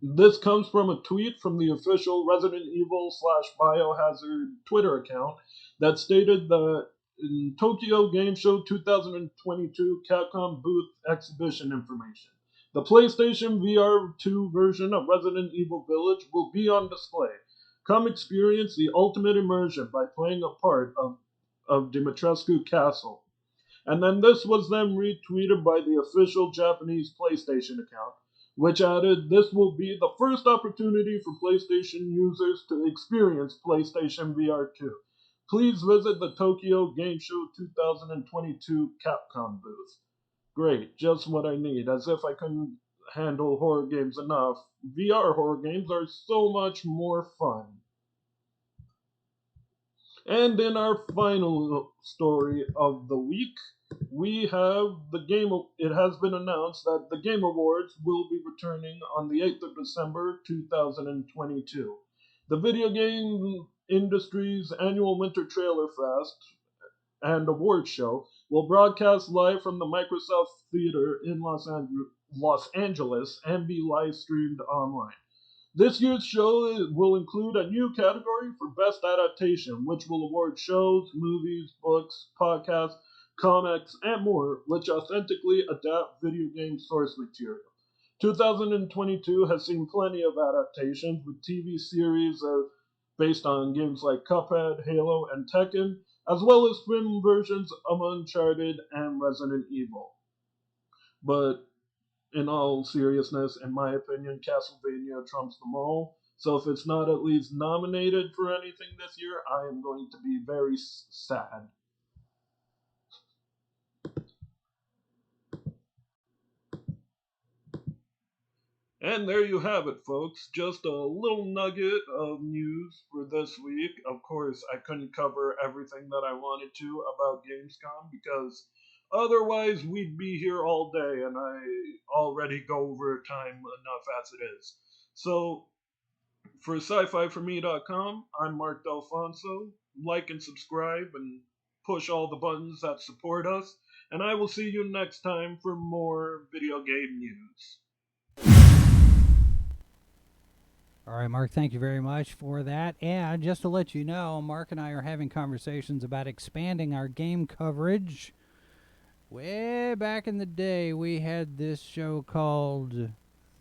This comes from a tweet from the official Resident Evil / Biohazard Twitter account that stated that in Tokyo Game Show 2022 Capcom booth exhibition information, the PlayStation VR 2 version of Resident Evil Village will be on display. Come experience the ultimate immersion by playing a part of Dimitrescu Castle. And then this was then retweeted by the official Japanese PlayStation account, which added, "This will be the first opportunity for PlayStation users to experience PlayStation VR 2. Please visit the Tokyo Game Show 2022 Capcom booth." Great, just what I need. As if I couldn't handle horror games enough, VR horror games are so much more fun. And in our final story of the week, we have it has been announced that the Game Awards will be returning on the 8th of December 2022. The video game industry's annual Winter Trailer Fest and award show will broadcast live from the Microsoft Theater in Los Angeles and be live streamed online. This year's show will include a new category for Best Adaptation, which will award shows, movies, books, podcasts, comics, and more, which authentically adapt video game source material. 2022 has seen plenty of adaptations with TV series based on games like Cuphead, Halo, and Tekken, as well as film versions of Uncharted and Resident Evil. But in all seriousness, in my opinion, Castlevania trumps them all. So if it's not at least nominated for anything this year, I am going to be very sad. And there you have it, folks. Just a little nugget of news for this week. Of course, I couldn't cover everything that I wanted to about Gamescom because otherwise we'd be here all day, and I already go over time enough as it is. So, for sci-fi4me.com, I'm Mark D'Alfonso. Like and subscribe and push all the buttons that support us. And I will see you next time for more video game news. All right, Mark, thank you very much for that. And just to let you know, Mark and I are having conversations about expanding our game coverage. Way back in the day, we had this show called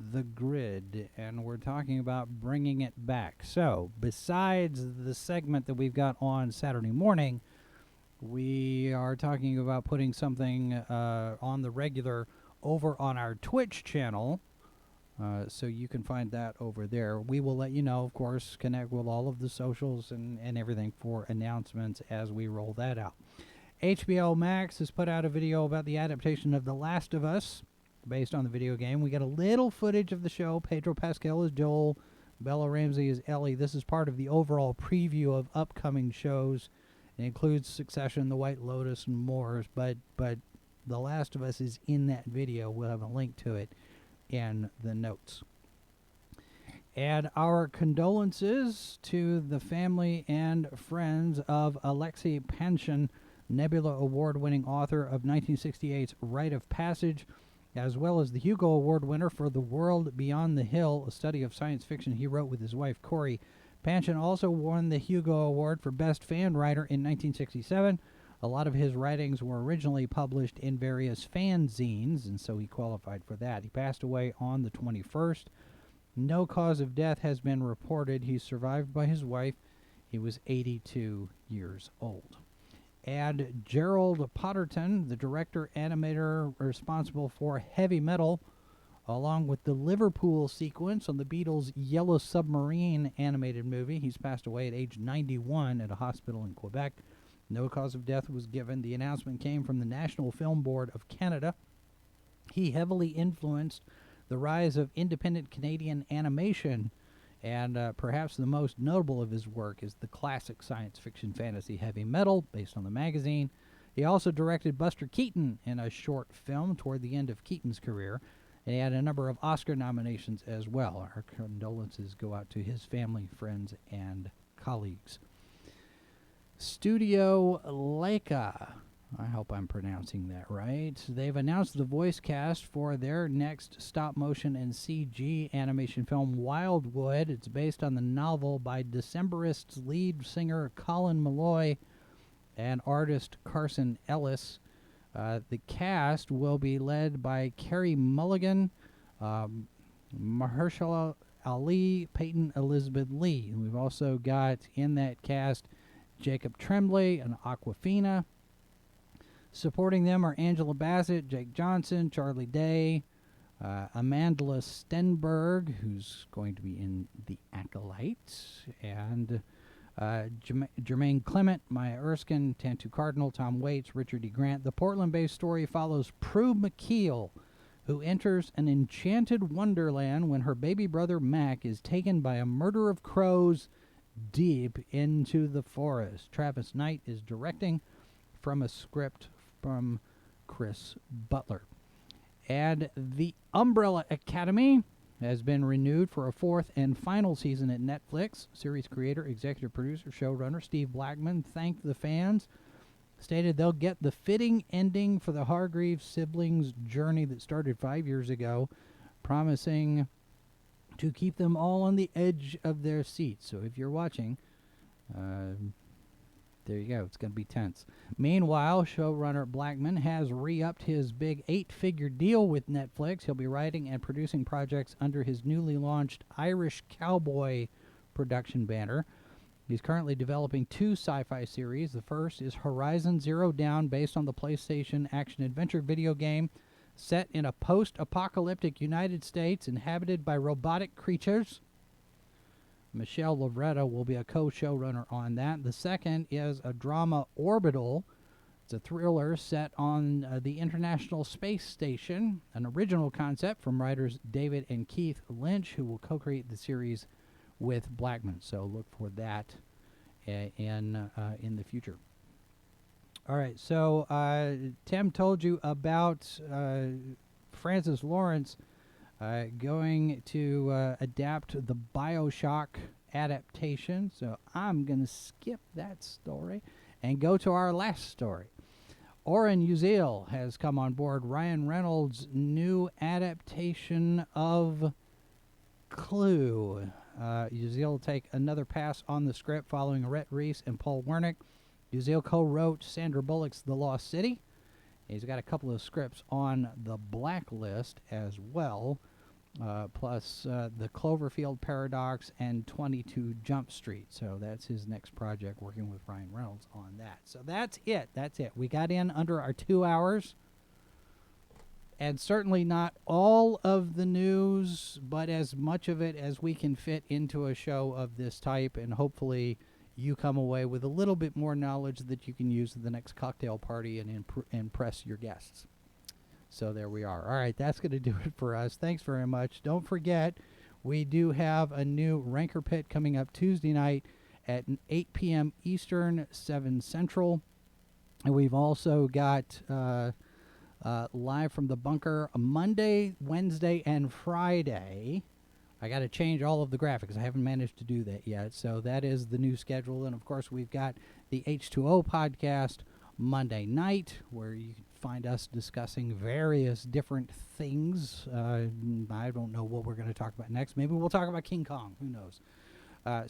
The Grid, and we're talking about bringing it back. So, besides the segment that we've got on Saturday morning, we are talking about putting something on the regular over on our Twitch channel. So you can find that over there. We will let you know, of course, connect with all of the socials and everything for announcements as we roll that out. HBO Max has put out a video about the adaptation of The Last of Us based on the video game. We got a little footage of the show. Pedro Pascal as Joel, Bella Ramsey as Ellie. This is part of the overall preview of upcoming shows. It includes Succession, The White Lotus, and more. But The Last of Us is in that video. We'll have a link to it in the notes. And our condolences to the family and friends of Alexei Panshin, Nebula Award-winning author of 1968's Rite of Passage, as well as the Hugo Award winner for The World Beyond the Hill, a study of science fiction he wrote with his wife Corey. Panshin also won the Hugo Award for Best Fan Writer in 1967. A lot of his writings were originally published in various fanzines, and so he qualified for that. He passed away on the 21st. No cause of death has been reported. He's survived by his wife. He was 82 years old. And Gerald Potterton, the director animator responsible for Heavy Metal, along with the Liverpool sequence on the Beatles' Yellow Submarine animated movie. He's passed away at age 91 at a hospital in Quebec. No cause of death was given. The announcement came from the National Film Board of Canada. He heavily influenced the rise of independent Canadian animation, and perhaps the most notable of his work is the classic science fiction fantasy Heavy Metal, based on the magazine. He also directed Buster Keaton in a short film toward the end of Keaton's career, and he had a number of Oscar nominations as well. Our condolences go out to his family, friends, and colleagues. Studio Leica, I hope I'm pronouncing that right. They've announced the voice cast for their next stop-motion and CG animation film, Wildwood. It's based on the novel by Decemberists lead singer Colin Malloy and artist Carson Ellis. The cast will be led by Carey Mulligan, Mahershala Ali, Peyton Elizabeth Lee. And we've also got in that cast Jacob Tremblay and Awkwafina. Supporting them are Angela Bassett, Jake Johnson, Charlie Day, Amandla Stenberg, who's going to be in The Acolyte, and Jermaine Clement, Maya Erskine, Tantu Cardinal, Tom Waits, Richard E. Grant. The Portland-based story follows Prue McKeel, who enters an enchanted wonderland when her baby brother Mac is taken by a murder of crows deep into the forest. Travis Knight is directing from a script from Chris Butler. And The Umbrella Academy has been renewed for a fourth and final season at Netflix. Series creator, executive producer, showrunner Steve Blackman thanked the fans, stated they'll get the fitting ending for the Hargreaves siblings' journey that started 5 years ago, promising to keep them all on the edge of their seats. So if you're watching, There you go. It's going to be tense. Meanwhile, showrunner Blackman has re-upped his big 8-figure deal with Netflix. He'll be writing and producing projects under his newly launched Irish Cowboy production banner. He's currently developing 2 sci-fi series. The first is Horizon Zero Dawn, based on the PlayStation action-adventure video game, set in a post-apocalyptic United States inhabited by robotic creatures. Michelle Lovretta will be a co-showrunner on that. The second is a drama, Orbital. It's a thriller set on the International Space Station, an original concept from writers David and Keith Lynch, who will co-create the series with Blackman. So look for that in the future. All right, so Tim told you about Francis Lawrence going to adapt the BioShock adaptation. So I'm going to skip that story and go to our last story. Oren Uziel has come on board Ryan Reynolds' new adaptation of Clue. Uziel will take another pass on the script following Rhett Reese and Paul Wernick. Uziel co-wrote Sandra Bullock's The Lost City. He's got a couple of scripts on the blacklist as well, plus the Cloverfield Paradox and 22 Jump Street. So that's his next project, working with Ryan Reynolds on that. So that's it. That's it. We got in under our 2 hours. And certainly not all of the news, but as much of it as we can fit into a show of this type. And hopefully you come away with a little bit more knowledge that you can use at the next cocktail party and impress your guests. So there we are. All right, that's going to do it for us. Thanks very much. Don't forget, we do have a new Ranker Pit coming up Tuesday night at 8 p.m. Eastern, 7 Central. And we've also got Live from the Bunker Monday, Wednesday, and Friday. I got to change all of the graphics. I haven't managed to do that yet. So that is the new schedule. And, of course, we've got the H2O podcast Monday night, where you can find us discussing various different things. I don't know what we're going to talk about next. Maybe we'll talk about King Kong. Who knows?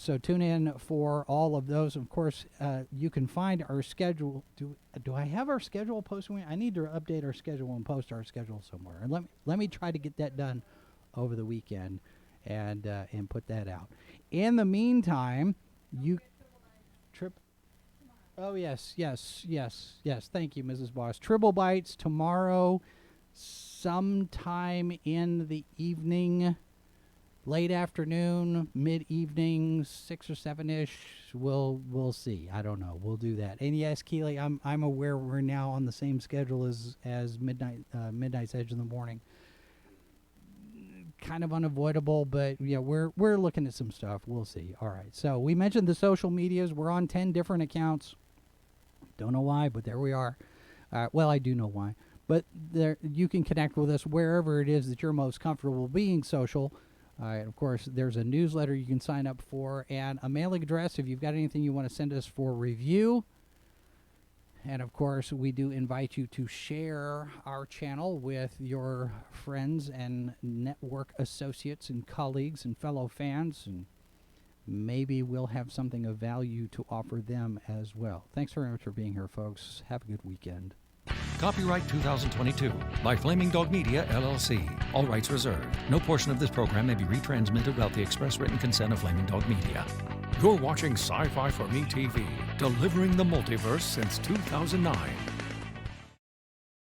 So tune in for all of those. Of course, you can find our schedule. Do I have our schedule posted? I need to update our schedule and post our schedule somewhere. And let me try to get that done over the weekend and put that out. In the meantime, Oh, yes. Thank you, Mrs. Boss. Tribble Bites tomorrow, sometime in the evening, late afternoon, mid-evening, 6 or 7-ish. We'll see. I don't know. We'll do that. And yes, Keely, I'm aware we're now on the same schedule as Midnight's Edge in the morning. Kind of unavoidable, but yeah, we're looking at some stuff. We'll see. All right. So we mentioned the social medias. We're on 10 different accounts. Don't know why, but there we are. Well, I do know why. But there, you can connect with us wherever it is that you're most comfortable being social. And of course, there's a newsletter you can sign up for and a mailing address if you've got anything you want to send us for review. And of course, we do invite you to share our channel with your friends and network associates and colleagues and fellow fans, and maybe we'll have something of value to offer them as well. Thanks very much for being here, folks. Have a good weekend. Copyright 2022 by Flaming Dog Media, LLC. All rights reserved. No portion of this program may be retransmitted without the express written consent of Flaming Dog Media. You're watching Sci-Fi for Me TV, delivering the multiverse since 2009.